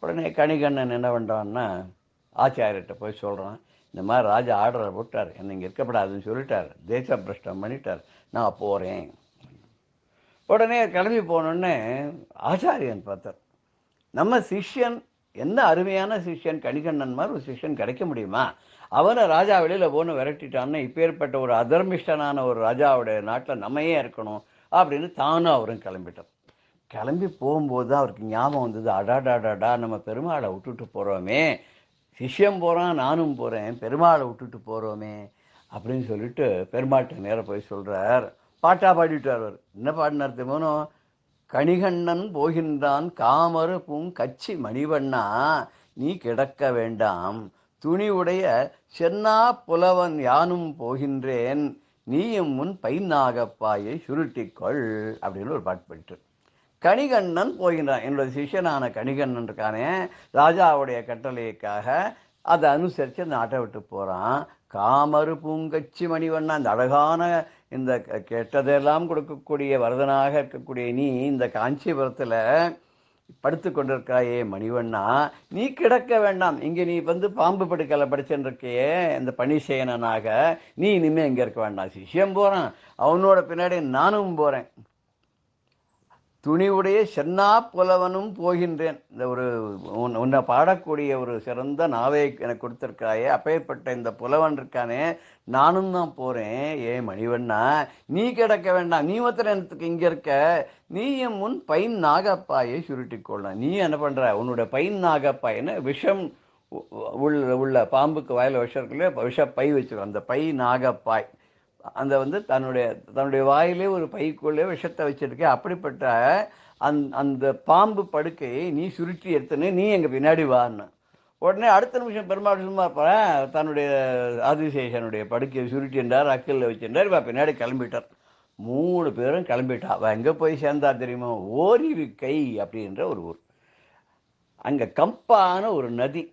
உடனே கணிகண்ணன் என்ன பண்ணுறான்னா ஆச்சாரியர்கிட்ட போய் சொல்கிறான், இந்த மாதிரி ராஜா ஆர்டரை போட்டார், என்னை இங்கே இருக்கப்படாதுன்னு சொல்லிட்டார், தேச பிரஷ்டம் பண்ணிட்டார், நான் போகிறேன். உடனே கிளம்பி போனோடனே ஆச்சாரியன் பார்த்தார், நம்ம சிஷ்யன் என்ன அருமையான சிஷ்யன், கணிகண்ணன் மாதிரி ஒரு சிஷ்யன் கிடைக்க முடியுமா? அவனை ராஜா வெளியில் போன்னு விரட்டிட்டான்னு இப்பேற்பட்ட ஒரு அதர்மிஷ்டனான ஒரு ராஜாவுடைய நாட்டில் நம்ம ஏன் இருக்கணும் அப்படின்னு தானும் அவரும் கிளம்பிட்டார். கிளம்பி போகும்போது தான் அவருக்கு ஞாபகம் வந்தது, அடாடாடாடா நம்ம பெருமாளை விட்டுட்டு போகிறோமே, சிஷ்யம் போகிறான் நானும் போகிறேன், பெருமாளை விட்டுட்டு போகிறோமே அப்படின்னு சொல்லிட்டு பெருமாட்டை நேராக போய் சொல்கிறார். பாட்டாக பாடிவிட்டார். அவர் என்ன பாடினார் தெரியுமோ, கணிகண்ணன் போகின்றான் காமரு பூங்கச்சி மணிவண்ணா நீ கிடக்க வேண்டாம், துணி உடைய சென்னா புலவன் யானும் போகின்றேன், நீயும் முன் பைநாகப்பாயை சுருட்டிக்கொள் அப்படின்னு ஒரு பாட்டு போயிட்டு. கணிகண்ணன் போகின்றான், என்னுடைய சிஷ்யனான கணிகண்ணன் இருக்கானே, ராஜாவுடைய கட்டளைக்காக அதை அனுசரித்து அந்த நாட்டை விட்டு போகிறான். காமரு பூங்கச்சி மணிவண்ணா, இந்த அழகான இந்த கெட்டதெல்லாம் கொடுக்கக்கூடிய வரதனாக இருக்கக்கூடிய நீ இந்த காஞ்சிபுரத்தில் படுத்து கொண்டிருக்காயே மணிவண்ணா, நீ கிடக்க வேண்டாம், இங்கே நீ வந்து பாம்பு படுக்கலை படிச்சுருக்கையே இந்த பணிசேனனாக, நீ இனிமேல் இங்கே இருக்க வேண்டாம். சிஷ்யம் போகிறான், அவனோட பின்னாடி நானும் போகிறேன், துணிவுடைய சென்னா புலவனும் போகின்றேன். இந்த ஒரு உன்னை பாடக்கூடிய ஒரு சிறந்த நாவை எனக்கு கொடுத்துருக்காயே, அப்பேற்பட்ட இந்த புலவன் இருக்கானே நானும் தான் போகிறேன். ஏ மணிவண்ணா நீ கிடக்க வேண்டாம், நீ மாத்திரம் எனக்கு இங்கே இருக்க, நீயும் முன் பைன் நாகப்பாயை சுருட்டிக்கொள்ளலாம். நீ என்ன பண்ணுற, உன்னோட பைன் நாகப்பாயின்னு விஷம் உள்ள பாம்புக்கு வாயில் விஷம் இருக்குல்லையே, விஷப்பை வச்சுக்கோ, அந்த பை நாகப்பாய் அந்த வந்து தன்னுடைய வாயிலே ஒரு பைக்குள்ளே விஷத்தை வச்சிருக்கேன். அப்படிப்பட்ட அந்த பாம்பு படுக்கையை நீ சுருட்டி எடுத்துன்னு நீ எங்கள் பின்னாடி வான்னு. உடனே அடுத்த நிமிஷம் பெருமாள் சும்மா இருப்பேன், தன்னுடைய ஆதிசேஷனுடைய படுக்கையை சுருட்டி என்றார், அக்கல்ல வச்சிருந்தார், இவ பின்னாடி கிளம்பிட்டார். 3 பேரும் கிளம்பிட்டா. அவள் எங்கே போய் சேர்ந்தா தெரியுமா? ஓரிருக்கை அப்படின்ற ஒரு ஊர். அங்கே கம்பான ஒரு நதி,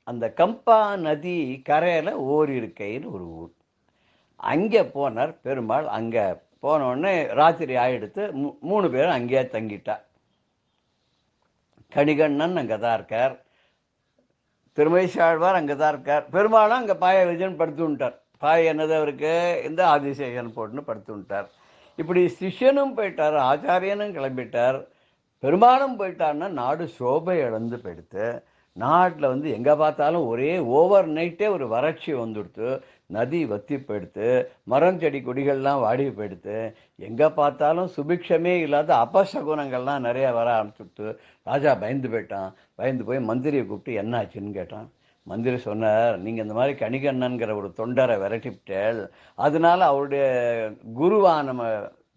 அந்த கம்பா நதி கரையில் ஓரிருக்கைன்னு ஒரு ஊர். அங்கே போனார் பெருமாள். அங்கே போனோடனே ராத்திரி ஆகிடுத்து. 3 பேரும் அங்கேயே தங்கிட்டா. கணிகண்ணன் அங்கே தான் இருக்கார், திருமழிசாழ்வார் அங்கே தான் இருக்கார். பெருமாளும் அங்கே பாய விஜயன் படுத்து விட்டார். பாய் என்னது அவருக்கு இந்த ஆதிசேஷன் போட்டுன்னு படுத்து விட்டார். இப்படி சிஷ்யனும் போயிட்டார், ஆச்சாரியனும் கிளம்பிட்டார், பெருமாளும் போயிட்டார்னா நாடு சோபை இழந்து போயிடுத்து. நாட்டில் வந்து எங்கே பார்த்தாலும் ஒரே ஓவர் நைட்டே ஒரு வறட்சி வந்துடுத்து, நதி வத்தி போயிடுத்து, மரம் செடி கொடிகள்லாம் வாடி போயிடுத்து, எங்கே பார்த்தாலும் சுபிக்ஷமே இல்லாத அபசகுனங்கள்லாம் நிறையா வர ஆரம்பிச்சுடுத்து. ராஜா பயந்து போயிட்டான். பயந்து போய் மந்திரியை கூப்பிட்டு என்ன ஆச்சுன்னு கேட்டான். மந்திரி சொன்னார், நீங்கள் இந்த மாதிரி கணிகண்ணன்கிற ஒரு தொண்டரை விரட்டிவிட்டேள், அதனால அவருடைய குருவான நம்ம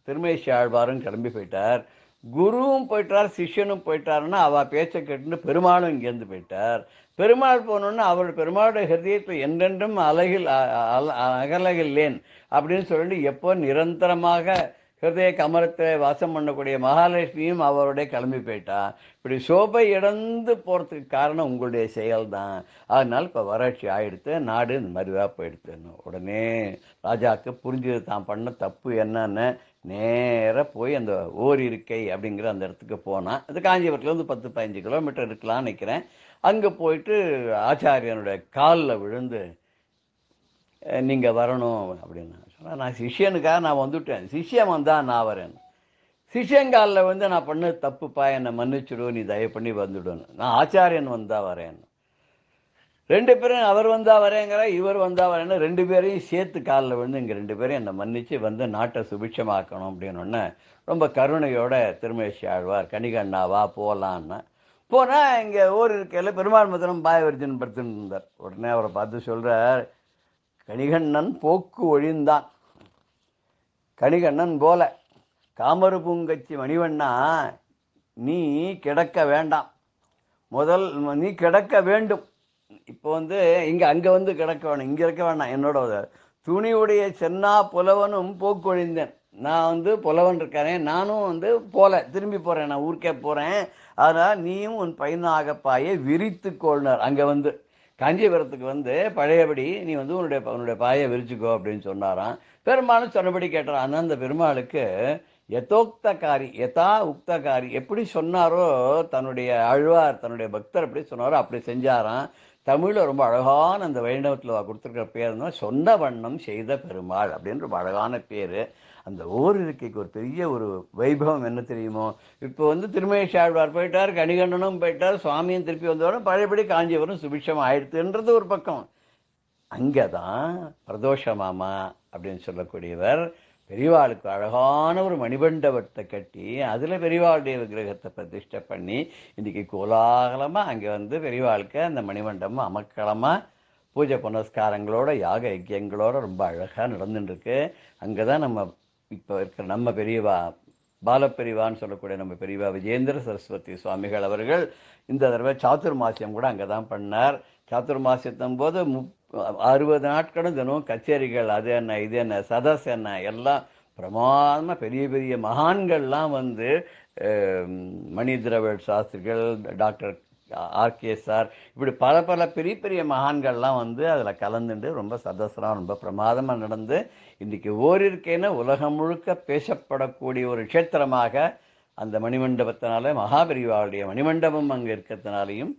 திருமேசி ஆழ்வாரும் கிளம்பி போயிட்டார். குருவும் போயிட்டார், சிஷ்யனும் போயிட்டாருன்னா அவள் பேச்சை கேட்டுன்னு பெருமாளும் இங்கேருந்து போயிட்டார். பெருமாள் போனோன்னா அவர் பெருமாளுடைய ஹிருதயத்தில் என்றென்றும் அகலகில்லேன் அப்படின்னு சொல்லிட்டு எப்போ நிரந்தரமாக ஹிருதய கமலத்தை வாசம் பண்ணக்கூடிய மகாலட்சுமியும் அவருடைய கிளம்பி போயிட்டா. இப்படி சோபை இழந்து போகிறதுக்கு காரணம் உங்களுடைய செயல் தான். அதனால இப்போ வறட்சி ஆகிடுத்து, நாடு இந்த மாதிரிதான் போயிடுத்துன்னு உடனே ராஜாவுக்கு புரிஞ்சது தான் பண்ண தப்பு என்னன்னு நேராக போய் அந்த ஓரிருக்கை அப்படிங்கிற அந்த இடத்துக்கு போனான். அது காஞ்சிபுரத்துலேருந்து 10-15 கிலோமீட்டர் இருக்கலாம்னு நினைக்கிறேன். அங்கே போயிட்டு ஆச்சாரியனுடைய காலில் விழுந்து நீங்கள் வரணும் அப்படின்னு சொன்னால், நான் சிஷ்யனுக்காக நான் வந்துவிட்டேன், சிஷ்யன் வந்தால் நான் வரேன். சிஷ்யங்காலில் வந்து நான் பண்ண தப்புப்பா, என்னை மன்னிச்சுடும், நீ தயவு பண்ணி வந்துவிடுன்னு. நான் ஆச்சாரியன் வந்தால் வரேன். 2 பேரும் அவர் வந்தால் வரேங்கிற, இவர் வந்தால் வரேன்னு 2 பேரையும் சேர்த்து காலில் விழுந்து இங்கே 2 பேரும் என்னை மன்னித்து வந்து நாட்டை சுபிட்சமாக்கணும் அப்படின்னொன்னே ரொம்ப கருணையோட திருமேசி ஆழ்வார் கணிகண்ணாவா போகலான்னு போனால் இங்கே ஊர் இருக்கையில் பெருமாள் மந்திரம் பாயவர்ஜன் படுத்துன்னு இருந்தார். உடனே அவரை பார்த்து சொல்கிறார், கணிகண்ணன் போக்கு ஒழிந்தான், கணிகண்ணன் போல காமரு பூங்கச்சி மணிவண்ணா நீ கிடக்க வேண்டாம், முதல் நீ கிடக்க வேண்டும். இப்போ வந்து அங்கே வந்து கிடக்க வேணும், இங்கே இருக்க வேண்டாம். என்னோட துணிவுடைய சென்னா புலவனும் போக்கு ஒழிந்தேன். நான் வந்து புலவன் இருக்காரேன், நானும் வந்து திரும்பி போகிறேன், நான் ஊருக்கே போகிறேன். அதனால் நீயும் உன் பையனாகப்பாயை விரித்து கொள்னார். அங்கே வந்து காஞ்சிபுரத்துக்கு வந்து பழையபடி நீ வந்து உன்னுடைய பாயை விரிச்சுக்கோ அப்படின்னு சொன்னாராம். பெருமாளும் சொன்னபடி கேட்டாரான். ஆனால் அந்த பெருமாளுக்கு யதோக்தகாரி யதா உக்தகாரி எப்படி சொன்னாரோ, தன்னுடைய ஆழ்வார் தன்னுடைய பக்தர் எப்படி சொன்னாரோ அப்படி செஞ்சாராம். தமிழில் ரொம்ப அழகான அந்த வைணவத்தில் கொடுத்துருக்கிற பேர் தான் சொன்ன வண்ணம் செய்த பெருமாள் அப்படின்னு ரொம்ப அழகான பேர். அந்த ஓரிருக்கைக்கு ஒரு பெரிய ஒரு வைபவம் என்ன தெரியுமோ, இப்போ வந்து திருமேசி ஆழ்வார் போயிட்டார், கணிகண்ணனும் போயிட்டார், சுவாமியும் திருப்பி வந்தோட பழையபடி காஞ்சிபுரம் சுபிட்சம் ஆயிடுத்துன்றது ஒரு பக்கம். அங்கே தான் பிரதோஷ மாமா அப்படின்னு சொல்லக்கூடியவர் பெரியவாளுக்கு அழகான ஒரு மணிமண்டபத்தை கட்டி அதில் பெரியவாளுடைய விக்கிரகத்தை பிரதிஷ்டை பண்ணி இன்றைக்கி கோலாகலமாக அங்கே வந்து பெரியவாளுக்கு அந்த மணிமண்டபம் அமக்களமாக பூஜை புனஸ்காரங்களோட யாக யஜ்யங்களோட ரொம்ப அழகாக நடந்துட்டுருக்கு. அங்கே தான் நம்ம இப்போ இருக்கிற நம்ம பெரியவா பாலப்பெரிவான்னு சொல்லக்கூடிய நம்ம பெரியவா விஜேந்திர சரஸ்வதி சுவாமிகள் அவர்கள் இந்த தடவை சாத்துர்மாசியம் கூட அங்கே தான் பண்ணார். சாத்துர்மாசியத்தும் போது 60 நாட்களும் தினமும் கச்சேரிகள், அது என்ன இது என்ன சதஸ் என்ன எல்லாம் பிரமாதமாக பெரிய பெரிய மகான்கள்லாம் வந்து மணி திரவிட சாஸ்திரிகள், டாக்டர் ஆர்கேஎஸ்ஆர், இப்படி பல பல பெரிய பெரிய மகான்கள்லாம் வந்து அதில் கலந்துட்டு ரொம்ப சதஸ்லாம் ரொம்ப பிரமாதமாக நடந்து இன்றைக்கி ஓரிருக்கேன்னு உலகம் முழுக்க பேசப்படக்கூடிய ஒரு க்ஷேத்திரமாக அந்த மணிமண்டபத்தினால மகாபெரிவாளுடைய மணிமண்டபம் அங்கே இருக்கிறதுனாலையும்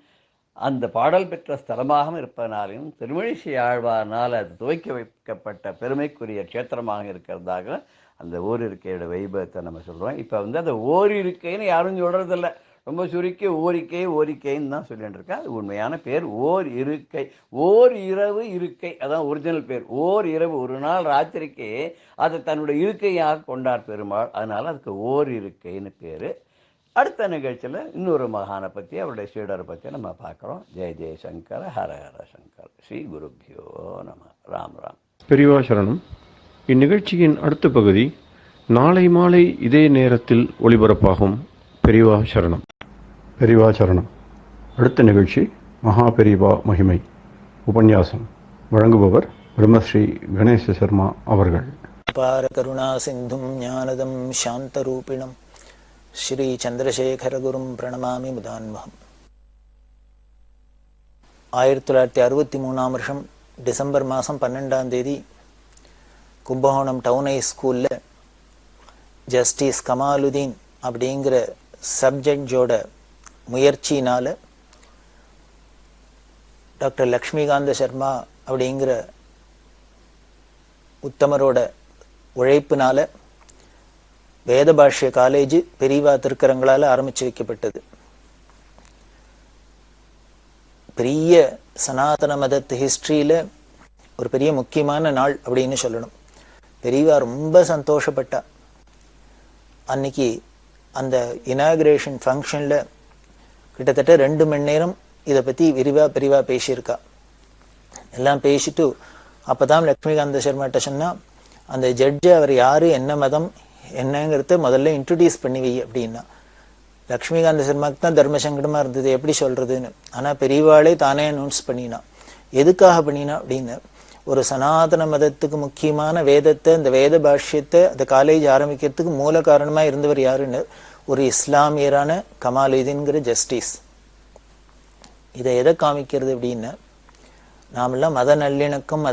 அந்த பாடல் பெற்ற ஸ்தலமாகவும் இருப்பதனாலையும் திருமழிசை ஆழ்வார்னால் அது துவக்கி வைக்கப்பட்ட பெருமைக்குரிய க்ஷேத்திரமாக இருக்கிறதாக அந்த ஓரிருக்கையோட வைபவத்தை நம்ம சொல்கிறோம். இப்போ வந்து அந்த ஓரிருக்கைன்னு யாரும் சொல்கிறதில்ல, ரொம்ப சுருக்கி ஓரிக்கைன்னு தான் சொல்லிட்டு இருக்கேன். அது உண்மையான பேர் ஓர் இருக்கை, ஓர் இரவு இருக்கை, அதான் ஒரிஜினல் பேர். ஓர் இரவு, ஒரு நாள் ராத்திரிக்கு அதை தன்னுடைய இருக்கையாக கொண்டார் பெருமாள், அதனால் அதுக்கு ஓர் இருக்கைன்னு பேர். அடுத்த நிகழ்ச்சியில் இன்னொரு மகானை பற்றி அவருடைய சீடரை பற்றி நம்ம பார்க்குறோம். ஜெய ஜெயசங்கர ஹர ஹர சங்கர். ஸ்ரீ குருபியோ நம. ராம் ராம். பெரியவா சரணம். இந்நிகழ்ச்சியின் அடுத்த பகுதி நாளை மாலை இதே நேரத்தில் ஒளிபரப்பாகும். பெரியவா சரணம். பெரியவா சரணம். அடுத்த நிகழ்ச்சி மகா பெரியவா மகிமை உபன்யாசம். வழங்குபவர் பிரம்மஸ்ரீ கணேச சர்மா அவர்கள். அபார கருணா சிந்தும் ஞானதம் சாந்தரூபிணம் ஸ்ரீ சந்திரசேகரகுரும் பிரணமாமி முதான்வகம். 1963 வருஷம் டிசம்பர் மாதம் 12ஆம் தேதி கும்பகோணம் டவுன் ஹை ஸ்கூலில் ஜஸ்டிஸ் கமாலுதீன் அப்படிங்கிற சப்ஜெக்டோட முயற்சியினால் டாக்டர் லக்ஷ்மிகாந்த சர்மா அப்படிங்கிற உத்தமரோட உழைப்பினால வேத பாஷ்ய காலேஜ் பெரியவா திருக்கரங்களால் ஆரம்பிச்சு வைக்கப்பட்டது. பெரிய சனாதன மதத்து ஹிஸ்டரியில ஒரு பெரிய முக்கியமான நாள் அப்படின்னு சொல்லணும். பெரியவா ரொம்ப சந்தோஷப்பட்டா. அன்னைக்கு அந்த இனாகிரேஷன் ஃபங்க்ஷன்ல கிட்டத்தட்ட 2 மணி நேரம் இதை பத்தி பெரியவா பேசியிருக்கா. எல்லாம் பேசிட்டு அப்பதான் லக்ஷ்மிகாந்த சர்மாட்ட சொன்னா, அந்த ஜட்ஜு அவர் யாரு, என்ன மதம், என்னங்கிறத முதல்ல இன்ட்ரடியூஸ் பண்ணி வை அப்படின்னா. லக்ஷ்மிகாந்த சர்மாவுக்கு தான் தர்மசங்கடமா இருந்தது, எப்படி சொல்றதுன்னு. ஆனா பெரியவாளே தானே அனௌன்ஸ் பண்ணினா. எதுக்காக பண்ணினா அப்படின்னு, ஒரு சனாதன மதத்துக்கு முக்கியமான வேதத்தை, இந்த வேத பாஷ்யத்தை அந்த காலேஜ் ஆரம்பிக்கிறதுக்கு மூல காரணமா இருந்தவர் யாருன்னு, ஒரு இஸ்லாமியரான கமாலுதீன்கிற ஜஸ்டிஸ். இதை எதை காமிக்கிறது அப்படின்னா, நாமெல்லாம் மத நல்லிணக்கம்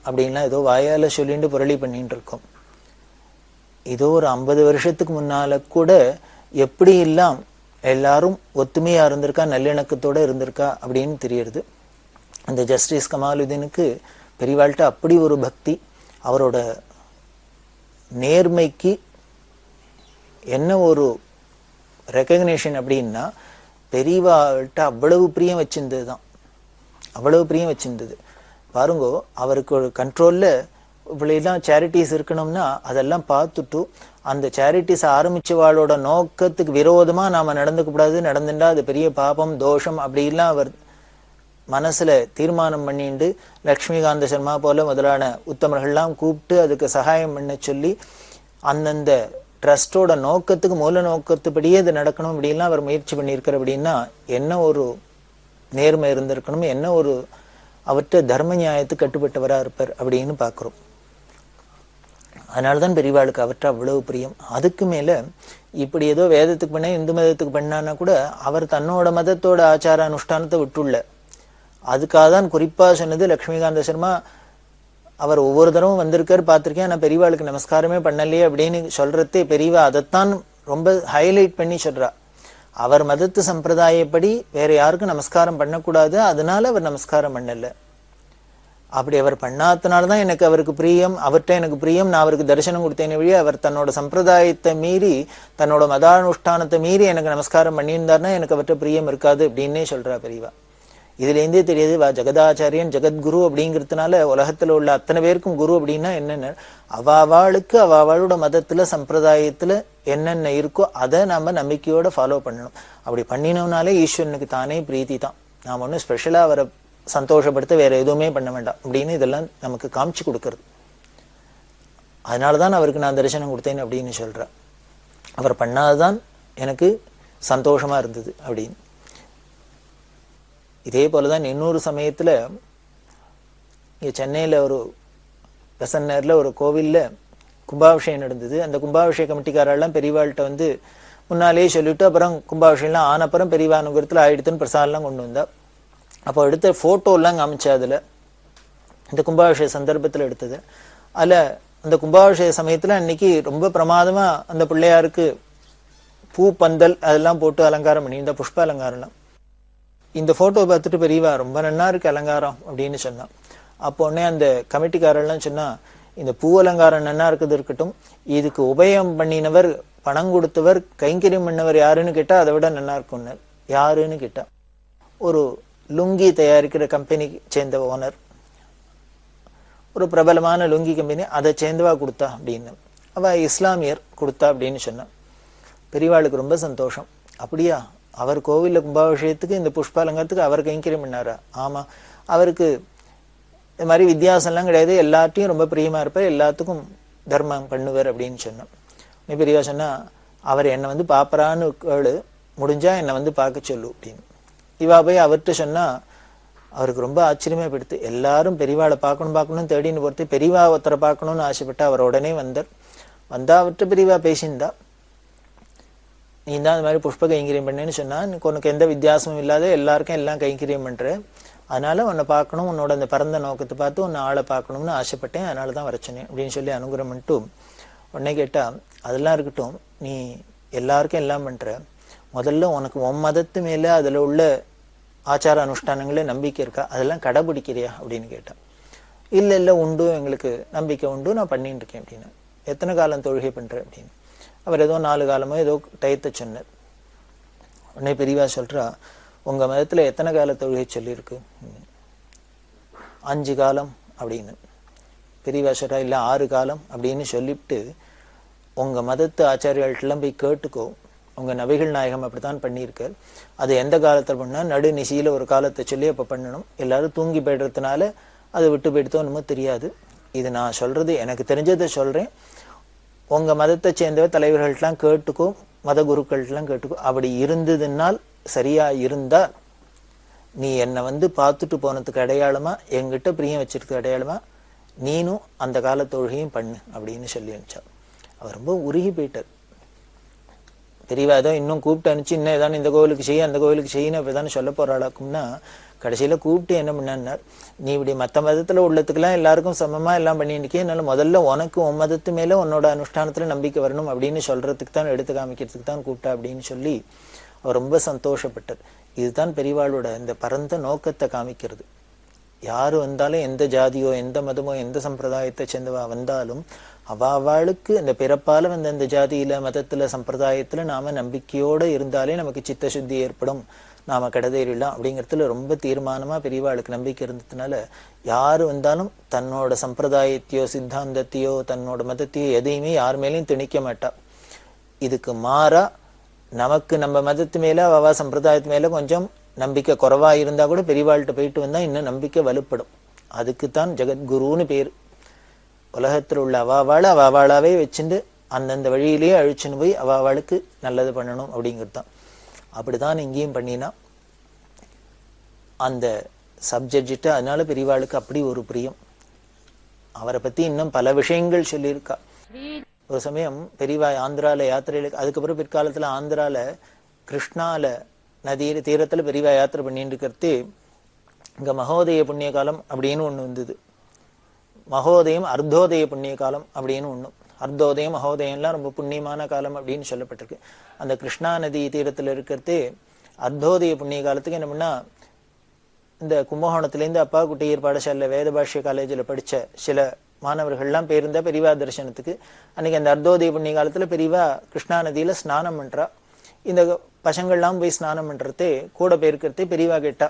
அப்படின்லாம் ஏதோ வாயால சொல்லிட்டு புரளி பண்ணிட்டு இருக்கோம். இதோ ஒரு 50 வருஷத்துக்கு முன்னால கூட எப்படி எல்லாம் எல்லாரும் ஒத்துமையா இருந்திருக்கா, நல்லிணக்கத்தோட இருந்திருக்கா அப்படின்னு தெரியுது. அந்த ஜஸ்டிஸ் கமாலுதீனுக்கு பெரியவாள்கிட்ட அப்படி ஒரு பக்தி. அவரோட நேர்மைக்கு என்ன ஒரு ரெகக்னேஷன் அப்படின்னா, பெரியவாள்கிட்ட அவ்வளவு பிரியம் வச்சிருந்ததுதான், அவ்வளவு பிரியம் வச்சிருந்தது. பாருங்கோ, அவருக்கு ஒரு கண்ட்ரோல்ல இவ்வளவுதான் சேரிட்டிஸ் இருக்கணும்னா அதெல்லாம் பார்த்துட்டு அந்த சேரிட்டிஸ் ஆரம்பிச்சவாளோட நோக்கத்துக்கு விரோதமா நாம நடந்துக்க கூடாது, நடந்துட்டா அது பெரிய பாபம் தோஷம் அப்படிலாம் அவர் மனசுல தீர்மானம் பண்ணிட்டு லக்ஷ்மிகாந்த சர்மா போல முதலான உத்தமர்கள்லாம் கூப்பிட்டு அதுக்கு சகாயம் பண்ண சொல்லி அந்தந்த ட்ரஸ்டோட நோக்கத்துக்கு மூல நோக்கத்துப்படியே இது நடக்கணும் அப்படின்லாம் அவர் முயற்சி பண்ணியிருக்கார். அப்படின்னா என்ன ஒரு நேர்மை இருந்திருக்கணும், என்ன ஒரு அவற்றை தர்ம நியாயத்துக்கு கட்டுப்பட்டவரா இருப்பார் அப்படின்னு பாக்குறோம். அதனாலதான் பெரியவாளுக்கு அவற்றை அவ்வளவு பிரியம். அதுக்கு மேல இப்படி ஏதோ வேதத்துக்கு பண்ண இந்து மதத்துக்கு பண்ணான்னா கூட அவர் தன்னோட மதத்தோட ஆச்சார அனுஷ்டானத்தை விட்டுள்ள. அதுக்காக தான் குறிப்பா சொன்னது லக்ஷ்மிகாந்த சர்மா. அவர் ஒவ்வொரு தடவும் வந்திருக்காரு, பார்த்திருக்கேன், ஆனா பெரியவாளுக்கு நமஸ்காரமே பண்ணலையே அப்படின்னு சொல்றதே பெரியவா அதைத்தான் ரொம்ப ஹைலைட் பண்ணி சொல்றா. அவர் மதத்து சம்பிரதாயப்படி வேற யாருக்கும் நமஸ்காரம் பண்ணக்கூடாது, அதனால அவர் நமஸ்காரம் பண்ணல. அப்படி அவர் பண்ணாதனால்தான் எனக்கு அவருக்கு பிரியம், அவர்கிட்ட எனக்கு பிரியம், நான் அவருக்கு தரிசனம் கொடுத்தேனே வழி அவர் தன்னோட சம்பிரதாயத்தை மீறி தன்னோட மதானுஷ்டானத்தை மீறி எனக்கு நமஸ்காரம் பண்ணியிருந்தாருன்னா எனக்கு அவர்கிட்ட பிரியம் இருக்காது அப்படின்னே சொல்றா பெரியவா. இதுல இருந்தே தெரியுது ஜெகதாச்சாரியன் ஜெகத்குரு அப்படிங்கிறதுனால உலகத்துல உள்ள அத்தனை பேருக்கும் குரு அப்படின்னா என்னென்ன, அவாவாளுக்கு அவாவாளோட மதத்துல சம்பிரதாயத்துல என்னென்ன இருக்கோ அதை நாம நம்பிக்கையோட ஃபாலோ பண்ணணும். அப்படி பண்ணினோம்னாலே ஈஸ்வரனுக்கு தானே பிரீத்தி தான். நாம ஒன்னும் ஸ்பெஷலா அவரை சந்தோஷப்படுத்த வேற எதுவுமே பண்ண வேண்டாம் அப்படின்னு இதெல்லாம் நமக்கு காமிச்சு கொடுக்கறது. அதனாலதான் அவருக்கு நான் தரிசனம் கொடுத்தேன் அப்படின்னு சொல்றேன். அவர் பண்ணாதான் எனக்கு சந்தோஷமா இருந்தது அப்படின்னு. இதே போலதான் இன்னொரு சமயத்துல இங்க சென்னையில ஒரு பெசன்னர்ல ஒரு கோவில்ல கும்பாபிஷேகம் நடந்தது. அந்த கும்பாபிஷேக கமிட்டிக்காரெல்லாம் பெரியவாள்கிட்ட வந்து முன்னாலேயே சொல்லிட்டு அப்புறம் கும்பாபிஷேகம்லாம் ஆனப்புறம் பெரியவா அனுகிரகத்துல ஆயிடுத்துன்னு பிரசாதம்லாம் கொண்டு வந்தா. அப்போ எடுத்த போட்டோ எல்லாம் காமிச்சா அதுல இந்த கும்பாபிஷேக சந்தர்ப்பத்துல எடுத்தது. அதுல அந்த கும்பாபிஷேக சமயத்துல அன்னைக்கு ரொம்ப பிரமாதமா அந்த பிள்ளையாருக்கு பூ பந்தல் அதெல்லாம் போட்டு அலங்காரம் பண்ணி இந்த புஷ்ப அலங்காரம்லாம். இந்த போட்டோ பார்த்துட்டு பெரியவா ரொம்ப நன்னா இருக்கு அலங்காரம் அப்படின்னு சொன்னான். அப்போ உடனே அந்த கமிட்டிக்காரெல்லாம் சொன்னா, இந்த பூ அலங்காரம் நன்னா இருக்குது இருக்கட்டும், இதுக்கு உபயம் பண்ணினவர் பணம் கொடுத்தவர் கைங்கரியம் பண்ணவர் யாருன்னு கேட்டா அதை விட நன்னா இருக்கும்னு. யாருன்னு கேட்டா ஒரு லுங்கி தயாரிக்கிற கம்பெனி சேர்ந்த ஓனர், ஒரு பிரபலமான லுங்கி கம்பெனி, அதை சேர்ந்தவா கொடுத்தா அப்படின்னு. அவ இஸ்லாமியர் கொடுத்தா அப்படின்னு சொன்னான். பெரியவாளுக்கு ரொம்ப சந்தோஷம். அப்படியா, அவர் கோவில்ல கும்பாபிஷேகத்துக்கு இந்த புஷ்ப அலங்காரத்துக்கு அவர் கைங்கரியம் பண்ணாரா? ஆமா, அவருக்கு இந்த மாதிரி வித்தியாசம் எல்லாம் கிடையாது, எல்லாத்தையும் ரொம்ப பிரியமா இருப்பார், எல்லாத்துக்கும் தர்மம் பண்ணுவார் அப்படின்னு சொன்னோம். பெரியவா சொன்னா, அவர் என்னை வந்து பாப்பரான்னு கேளு, முடிஞ்சா என்னை வந்து பார்க்க சொல்லு அப்படின்னு. இவா போய் அவர்கிட்ட சொன்னா அவருக்கு ரொம்ப ஆச்சரியமா போயிடுத்து. எல்லாரும் பெரியவாளை பார்க்கணும் தேடின்னு பொறுத்து பெரியவா ஒருத்தரை பார்க்கணும்னு ஆசைப்பட்டு அவர் உடனே வந்தார். வந்தா அவர்கிட்ட பெரியவா பேசியிருந்தா, நீ தான் இந்த மாதிரி புஷ்ப கைங்கரியம் பண்ணேன்னு சொன்னா, உனக்கு எந்த வித்தியாசமும் இல்லாத எல்லாருக்கும் எல்லாம் கைங்கரியம் பண்ற, அதனால உன்னை பார்க்கணும், உன்னோட அந்த பரந்த நோக்கத்தை பார்த்து உன்னை ஆளை பார்க்கணும்னு ஆசைப்பட்டேன், அதனாலதான் வரச்சனேன் அப்படின்னு சொல்லி அனுகிரகம் பண்ணிட்டு உடனே கேட்டா, அதெல்லாம் இருக்கட்டும், நீ எல்லாருக்கும் எல்லாம் பண்ற, முதல்ல உனக்கு உன் மதத்து மேல அதுல உள்ள ஆச்சார அனுஷ்டானங்களே நம்பிக்கை இருக்கா, அதெல்லாம் கடைபிடிக்கிறியா அப்படின்னு கேட்டான். இல்ல இல்ல உண்டு, எங்களுக்கு நம்பிக்கை உண்டு, நான் பண்ணிட்டு இருக்கேன் அப்படின்னு. எத்தனை காலம் தொழுகை பண்ற அப்படின்னு. அவர் ஏதோ 4 காலமோ ஏதோ டயத்தை சொன்னார். உடனே பெரியவா சொல்றா, உங்க மதத்துல எத்தனை கால தொழுகை சொல்லியிருக்கு? 5 காலம் அப்படின்னு. பெரியவா சொல்றா, இல்ல 6 காலம் அப்படின்னு சொல்லிவிட்டு, உங்க மதத்து ஆச்சாரியர்கள்ட்டெல்லாம் போய் கேட்டுக்கோ, உங்க நபிகள் நாயகம் அப்படித்தான் பண்ணியிருக்கார். அது எந்த காலத்துல பண்ணா, நடு நிசையில ஒரு காலத்தை சொல்லி அப்ப பண்ணணும். எல்லாரும் தூங்கி போயிடுறதுனால அது விட்டு போயிடுத்தோ என்னமோ தெரியாது. இது நான் சொல்றது எனக்கு தெரிஞ்சதை சொல்றேன். உங்க மதத்தை சேர்ந்த தலைவர்கள்ட்டெல்லாம் கேட்டுக்கோ, மத குருக்கள்லாம் கேட்டுக்கோ. அப்படி இருந்ததுனால், சரியா இருந்தா, நீ என்னை பார்த்துட்டு போனதுக்கு அடையாளமா, என்கிட்ட பிரியம் வச்சிருக்க அடையாளமா, நீனும் அந்த கால தொழுகையும் பண்ணு அப்படின்னு சொல்லி அனுப்பிச்சா. அவர் ரொம்ப உருகி போயிட்டார். பெரியவா ஏதோ இன்னும் கூப்பிட்டு அனுப்பிச்சு, இன்னும் ஏதானு இந்த கோவிலுக்கு செய்ய அந்த கோவிலுக்கு செய்யணும் இப்பதானே சொல்ல போறாளாக்கும்னா, கடைசியில கூப்பிட்டு என்ன பண்ணார், நீ இப்படி மற்ற மதத்துல உள்ளதுக்கெல்லாம் எல்லாருக்கும் சமமா எல்லாம் பண்ணிருக்கே, என்னால முதல்ல உனக்கு உன் மதத்து மேல உன்னோட அனுஷ்டானத்துல நம்பிக்கை வரணும் அப்படின்னு சொல்றதுக்கு தான், எடுத்து காமிக்கிறதுக்கு தான் கூப்பிட்டா அப்படின்னு சொல்லி அவர் ரொம்ப சந்தோஷப்பட்டார். இதுதான் பெரியவாளோட இந்த பரந்த நோக்கத்தை காமிக்கிறது. யாரு வந்தாலும், எந்த ஜாதியோ எந்த மதமோ எந்த சம்பிரதாயத்தை சேர்ந்தவா வந்தாலும், அவளுக்கு இந்த பிறப்பால வந்த இந்த ஜாதியில மதத்துல சம்பிரதாயத்துல நாம நம்பிக்கையோட இருந்தாலே நமக்கு சித்த சுத்தி ஏற்படும், நாம கடதேறிடலாம் அப்படிங்கிறதுல ரொம்ப தீர்மானமா பெரியவாளுக்கு நம்பிக்கை இருந்ததுனால, யாரு வந்தாலும் தன்னோட சம்பிரதாயத்தையோ சித்தாந்தத்தையோ தன்னோட மதத்தையோ எதையுமே யார் மேலேயும் திணிக்க மாட்டா. இதுக்கு மாறா நமக்கு நம்ம மதத்து மேல அவ சம்பிரதாயத்து மேல கொஞ்சம் நம்பிக்கை குறைவா இருந்தா கூட பெரியவாள்கிட்ட போயிட்டு வந்தா இன்னும் நம்பிக்கை வலுப்படும். அதுக்குத்தான் ஜெகத்குருன்னு பேரு. உலகத்தில் உள்ள அவாவாளை அவாவாளாவே வச்சுட்டு அந்தந்த வழியிலேயே அழிச்சுன்னு போய் அவாவாளுக்கு நல்லது பண்ணணும் அப்படிங்கிறது தான். அப்படிதான் இங்கேயும் பண்ணினா அந்த சப்ஜெக்ட். அதனால பெரியவாளுக்கு அப்படி ஒரு பிரியம். அவரை பத்தி இன்னும் பல விஷயங்கள் சொல்லியிருக்கா. ஒரு சமயம் பெரியவா ஆந்திரால யாத்திரையில, அதுக்கப்புறம் பிற்காலத்துல ஆந்திரால கிருஷ்ணால நதியில தீரத்துல பெரியவா யாத்திரை பண்ணிட்டு இருக்கிறது. இங்க மகோதய புண்ணிய காலம் அப்படின்னு ஒண்ணு வந்தது. மகோதயம் அர்த்தோதய புண்ணிய காலம் அப்படின்னு ஒண்ணு. அர்த்தோதயம் மகோதயம்லாம் ரொம்ப புண்ணியமான காலம் அப்படின்னு சொல்லப்பட்டிருக்கு. அந்த கிருஷ்ணா நதி தீரத்துல இருக்கிறது அர்த்தோதய புண்ணிய காலத்துக்கு என்ன பண்ணா, இந்த கும்பகோணத்திலேருந்து அப்பா குட்டியர் பாடசாலையில வேத பாஷ்ய காலேஜில் படிச்ச சில மாணவர்கள்லாம் பேருந்தா பெரியவா தரிசனத்துக்கு. அன்னைக்கு அந்த அர்த்தோதய புண்ணிய காலத்துல பெரியவா கிருஷ்ணா நதியில ஸ்நானம் பண்றா. இந்த பசங்கள்லாம் போய் ஸ்நானம் பண்றதே கூட போயிருக்கிறதே பெரியவா கேட்டா,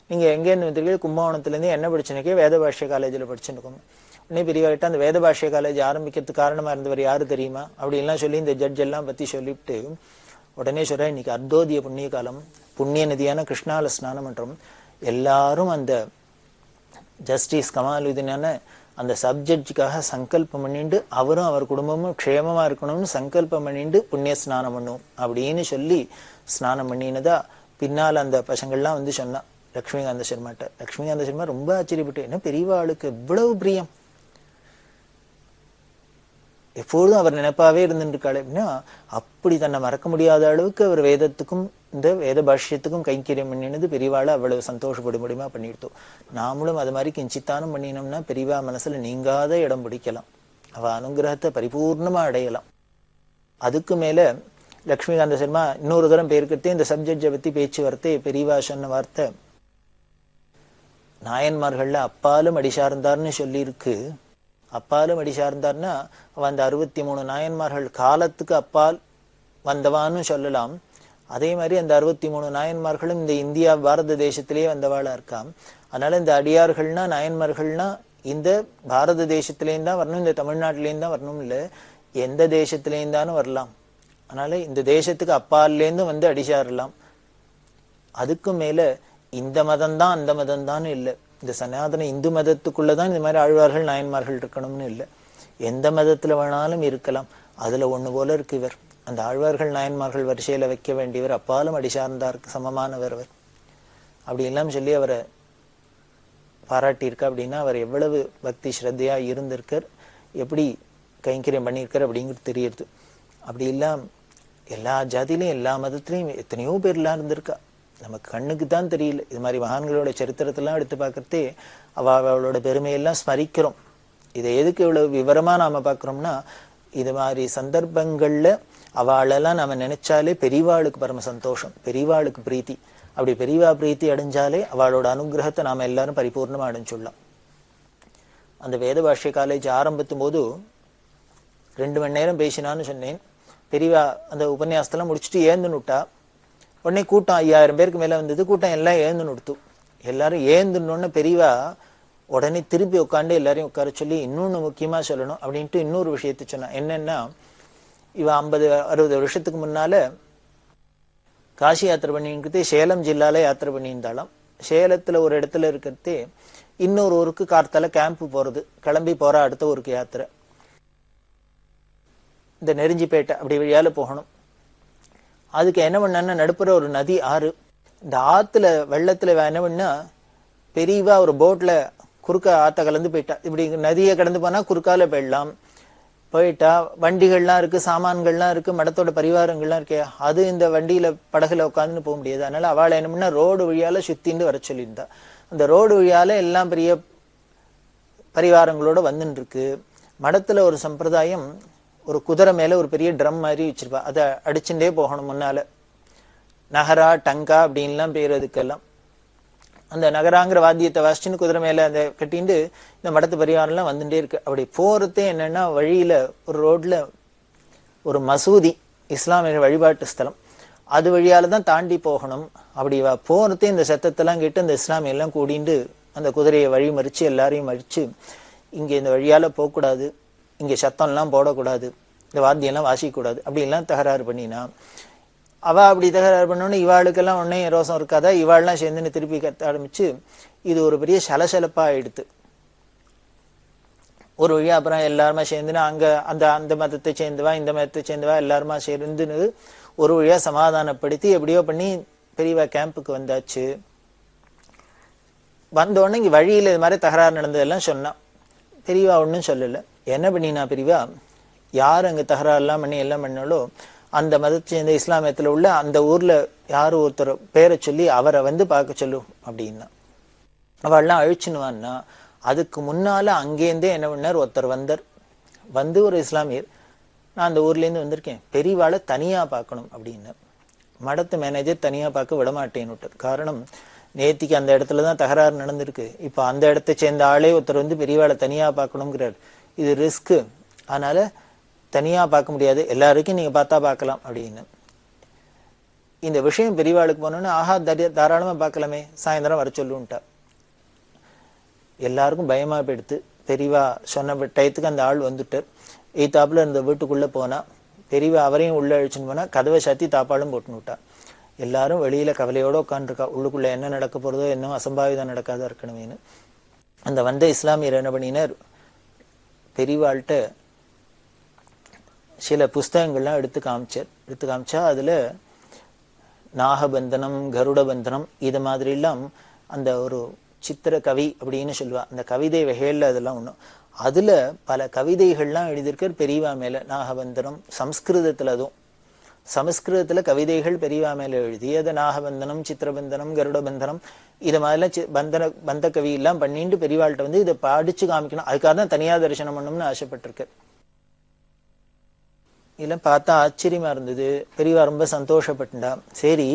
நீங்க எங்கேன்னு வந்திருக்கீங்க? கும்பகோணத்துலேருந்து என்ன படிச்சுனக்கே வேத பாஷ்ய காலேஜில் படிச்சுருக்கோம். உடனே பெரியவா கேட்டா, அந்த வேத பாஷ்ய காலேஜ் ஆரம்பிக்கிறதுக்கு காரணமா இருந்தவர் யாரு தெரியுமா அப்படின்லாம் சொல்லி இந்த ஜட்ஜ் எல்லாம் பத்தி சொல்லிவிட்டு உடனே சொல்ற, இன்னைக்கு அர்த்தோதய புண்ணிய காலம், புண்ணிய நதியான கிருஷ்ணால ஸ்நானம் பண்றோம். எல்லாரும் அந்த ஜஸ்டிஸ் கமாலுதீனான அந்த சப்ஜெக்டுக்காக சங்கல்பம் பண்ணிட்டு, அவரும் அவர் குடும்பமும் க்ஷேமமா இருக்கணும்னு சங்கல்பம் பண்ணிட்டு புண்ணிய ஸ்நானம் பண்ணும் அப்படின்னு சொல்லி ஸ்நானம் பண்ணினதா பின்னால் அந்த பசங்கள்லாம் சொன்னா லட்சுமிகாந்த சர்மாட்ட. லட்சுமிகாந்த சர்மா ரொம்ப ஆச்சரியப்பட்டு, என்ன பெரியவா ஆளுக்கு எவ்வளவு பிரியம், எப்பொழுதும் அவர் நினைப்பாவே இருந்துருக்காள் அப்படின்னா, அப்படி தன்னை மறக்க முடியாத அளவுக்கு அவர் வேதத்துக்கும் இந்த வேத பாஷ்யத்துக்கும் கைங்கரியம் பண்ணினது பெரியவாளை அவ்வளவு சந்தோஷப்பட முடியுமா பண்ணிடுத்தோம். நாமளும் அது மாதிரி கிஞ்சித்தானம் பண்ணினோம்னா பெரியவா மனசுல நீங்காத இடம் பிடிக்கலாம், அவ அனுகிரகத்தை பரிபூர்ணமா அடையலாம். அதுக்கு மேல லட்சுமிகாந்த சர்மா இன்னொரு தரம் பேருக்கிறதே இந்த சப்ஜெக்டை பத்தி பேச்சு வார்த்தை பெரியவா சொன்ன வார்த்தை, நாயன்மார்கள்ல அப்பாலும் அடி சார்ந்தார்னு சொல்லி இருக்கு. அப்பாலும் அடி சார்ந்தார்னா அவ அந்த 63 நாயன்மார்கள் காலத்துக்கு அப்பால் வந்தவான்னு சொல்லலாம். அதே மாதிரி அந்த 63 நாயன்மார்களும் இந்த இந்தியா பாரத தேசத்திலேயே வந்தவாளா இருக்காம். அதனால இந்த அடியார்கள்னா நாயன்மார்கள்னா இந்த பாரத தேசத்திலேயும் தான் வரணும், இந்த தமிழ்நாட்டிலேயும் தான் வரணும், இல்ல எந்த தேசத்திலேயும் தானும் வரலாம். அதனால இந்த தேசத்துக்கு அப்பாலேருந்து அடிசாரலாம். அதுக்கும் மேல இந்த மதம் தான் அந்த மதம் தான் இல்லை, இந்த சனாதன இந்து மதத்துக்குள்ளதான் இந்த மாதிரி ஆழ்வார்கள் நாயன்மார்கள் இருக்கணும்னு இல்லை, எந்த மதத்துல வேணாலும் இருக்கலாம். அதுல ஒண்ணு போல இருக்கு இவர். அந்த ஆழ்வார்கள் நாயன்மார்கள் வரிசையில வைக்க வேண்டியவர், அப்பாலும் அடி சார்ந்தாருக்கு சமமானவர் அவர். அப்படி எல்லாம் சொல்லி அவரை பாராட்டியிருக்கா. அப்படின்னா அவர் எவ்வளவு பக்தி ஸ்ரத்தையா இருந்திருக்கார், எப்படி கைங்கரியம் பண்ணியிருக்கார் அப்படிங்கிறது தெரியுது. அப்படி எல்லாம் எல்லா ஜாதியிலையும் எல்லா மதத்திலையும் எத்தனையோ பேர்லாம் இருந்திருக்கா, நமக்கு கண்ணுக்கு தான் தெரியல. இது மாதிரி மகான்களோட சரித்திரத்தெல்லாம் எடுத்து பார்க்கறதே அவளோட பெருமையெல்லாம் ஸ்மரிக்கிறோம். இதை எதுக்கு இவ்வளவு விவரமா நாம பார்க்கிறோம்னா, இது மாதிரி சந்தர்ப்பங்கள்ல அவளெல்லாம் நாம நினைச்சாலே பெரியவாளுக்கு பரம சந்தோஷம், பெரியவாளுக்கு பிரீத்தி. அப்படி பெரியவா பிரீத்தி அடைஞ்சாலே அவளோட அனுகிரகத்தை நாம எல்லாரும் பரிபூர்ணமா அடைஞ்சுடலாம். அந்த வேத பாஷ்ய காலேஜ் ஆரம்பித்தும் போது 2 மணி நேரம் பேசினான்னு சொன்னேன். பெரியவா அந்த உபன்யாசத்தெல்லாம் முடிச்சுட்டு ஏந்துன்னு விட்டா. உடனே கூட்டம் 5000 பேருக்கு மேல வந்தது. கூட்டம் எல்லாம் ஏந்துன்னு விடுத்து. எல்லாரும் ஏந்துன்னு பெரியவா உடனே திருப்பி உட்காந்து எல்லாரையும் உட்கார சொல்லி இன்னொன்னு முக்கியமா சொல்லணும் அப்படின்ட்டு இன்னொரு விஷயத்த சொன்னா. என்னன்னா, இவ 50-60 வருஷத்துக்கு முன்னால காசி யாத்திரை பண்ணிட்டு சேலம் ஜில்லால யாத்திரை பண்ணியிருந்தாலும், சேலத்துல ஒரு இடத்துல இருக்கிறதே இன்னொரு ஊருக்கு கார்த்தால கேம்ப் போறது, கிளம்பி போற அடுத்த ஊருக்கு யாத்திரை. இந்த நெருஞ்சிப்பேட்டை அப்படி வழியால போகணும். அதுக்கு என்ன பண்ணா, நடுப்புற ஒரு நதி ஆறு. இந்த ஆத்துல வெள்ளத்துல என்ன பண்ணா, பெரியவா ஒரு போட்ல குறுக்க ஆத்த கலந்து போயிட்டா. இப்படி நதியை கடந்து போனா குறுக்கால போயிடலாம். போயிட்டா வண்டிகள்லாம் இருக்கு, சாமான்கள்லாம் இருக்கு, மடத்தோட பரிவாரங்கள்லாம் இருக்கே, அது இந்த வண்டியில படகுல உட்காந்துன்னு போக முடியாது. அதனால அவளை என்ன பண்ணா, ரோடு வழியால சுத்தின்னு வர சொல்லியிருந்தா. அந்த ரோடு வழியால எல்லாம் பெரிய பரிவாரங்களோட வந்துன்னு இருக்கு. மடத்துல ஒரு சம்பிரதாயம், ஒரு குதிரை மேல ஒரு பெரிய ட்ரம் மாதிரி வச்சிருப்பா, அதை அடிச்சுட்டே போகணும் முன்னால. நகரா டங்கா அப்படின்லாம் பேர் அதுக்கெல்லாம். அந்த நகராங்கிற வாத்தியத்தை வாசிச்சுன்னு குதிரை மேல அந்த கட்டிட்டு இந்த மடத்து பரிவாரம்லாம் வந்துட்டே இருக்கு. அப்படி போறதே என்னன்னா, வழியில ஒரு ரோட்ல ஒரு மசூதி, இஸ்லாமிய வழிபாட்டு ஸ்தலம், அது வழியால தான் தாண்டி போகணும். அப்படி போறதே இந்த சத்தத்தெல்லாம் கேட்டு அந்த இஸ்லாமிய எல்லாம் கூடிண்டு அந்த குதிரையை வழி மறிச்சு எல்லாரையும் மறிச்சு, இங்க இந்த வழியால போகக்கூடாது, இங்க சத்தம் எல்லாம் போடக்கூடாது, இந்த வாத்தியம் எல்லாம் வாசிக்கூடாது அப்படின்லாம் தகராறு பண்ணினா. அவ அப்படி தகராறு பண்ணோன்னு இவாளுக்கெல்லாம் உடனே ரோசம் இருக்காதா, இவாள்லாம் சேர்ந்துன்னு திருப்பி கத்த ஆரம்பிச்சு இது ஒரு பெரிய சலசலப்பா ஆயிடுத்து. ஒரு வழியா அப்புறம் எல்லாருமா சேர்ந்துன்னு அங்க அந்த அந்த மதத்தை சேர்ந்தவா இந்த மதத்தை சேர்ந்தவா எல்லாருமா சேர்ந்துன்னு ஒரு வழியா சமாதானப்படுத்தி எப்படியோ பண்ணி பெரியவா கேம்புக்கு வந்தாச்சு. வந்தோடனே இங்க வழியில இது மாதிரி தகராறு நடந்ததெல்லாம் சொன்னான். பெரியவா ஒன்றும் சொல்லலை. என்ன பண்ணினா பெரியவா, யார் அங்க தகராறு எல்லாம் பண்ணி எல்லாம் பண்ணாலோ அந்த மதத்தை சேர்ந்த இஸ்லாமியத்துல உள்ள அந்த ஊர்ல யாரு ஒருத்தர் பேரை சொல்லி அவரை வந்து பார்க்க சொல்லும் அப்படின்னா. அவள்லாம் அழிச்சுனுவான்னா, அதுக்கு முன்னால அங்கேருந்தே என்ன பண்ணார், ஒருத்தர் வந்தார். வந்து ஒரு இஸ்லாமியர், நான் அந்த ஊர்ல இருந்து வந்திருக்கேன், பெரியவாளை தனியா பார்க்கணும் அப்படின்னு. மடத்து மேனேஜர் தனியா பார்க்க விடமாட்டேன்னு விட்டார். காரணம், நேத்திக்கு அந்த இடத்துலதான் தகராறு நடந்திருக்கு. இப்ப அந்த இடத்தை சேர்ந்த ஆளே ஒருத்தர் வந்து பெரியவாளை தனியா பார்க்கணுங்கிறார். இது ரிஸ்க், அதனால தனியா பார்க்க முடியாது, எல்லாருக்கும் நீங்க பார்த்தா பார்க்கலாம் அப்படின்னு. இந்த விஷயம் பெரியவாளுக்கு போனோன்னு, ஆஹா தாராளமா பார்க்கலாமே, சாயந்தரம் வர சொல்லுன்ட்டா. எல்லாருக்கும் பயமா போயிடுத்து. பெரியவா சொன்ன டயத்துக்கு அந்த ஆள் வந்துட்டார். எய்தாப்புல இருந்த வீட்டுக்குள்ள போனா, பெரியவா அவரையும் உள்ள அழிச்சுன்னு போனா, கதவை சாத்தி தாப்பாலும் போட்டுன்னு விட்டா. எல்லாரும் வெளியில கவலையோட உட்காந்துருக்கா, உள்ளுக்குள்ள என்ன நடக்க போறதோ, இன்னும் அசம்பாவிதம் நடக்காத இருக்கணுமேனு. அந்த வந்த இஸ்லாமியர் என்ன பண்ணினார், பெரியவாள்கிட்ட சில புஸ்தகங்கள்லாம் எடுத்து காமிச்சா அதுல நாகபந்தனம், கருட பந்தனம், இது மாதிரி எல்லாம் அந்த ஒரு சித்திர கவி அப்படின்னு சொல்லுவா, அந்த கவிதை வகையில அதெல்லாம் ஒண்ணும். அதுல பல கவிதைகள்லாம் எழுதியிருக்கார் பெரியவா மேல. நாகபந்தனம் சம்ஸ்கிருதத்துல, அதுவும் சமஸ்கிருதத்துல கவிதைகள் பெரியவா மேல எழுதி அதை நாகபந்தனம், சித்திரபந்தனம், கருட பந்தனம் இது மாதிரிலாம் பந்த கவி எல்லாம் பண்ணிட்டு பெரியவாள்கிட்ட வந்து இதை படிச்சு காமிக்கணும், அதுக்காக தான் தனியா தரிசனம் பண்ணணும்னு ஆசைப்பட்டிருக்கு. இதெல்லாம் பார்த்தா ஆச்சரியமா இருந்தது. பெரியவா ரொம்ப சந்தோஷப்பட்டுண்டா. சரி,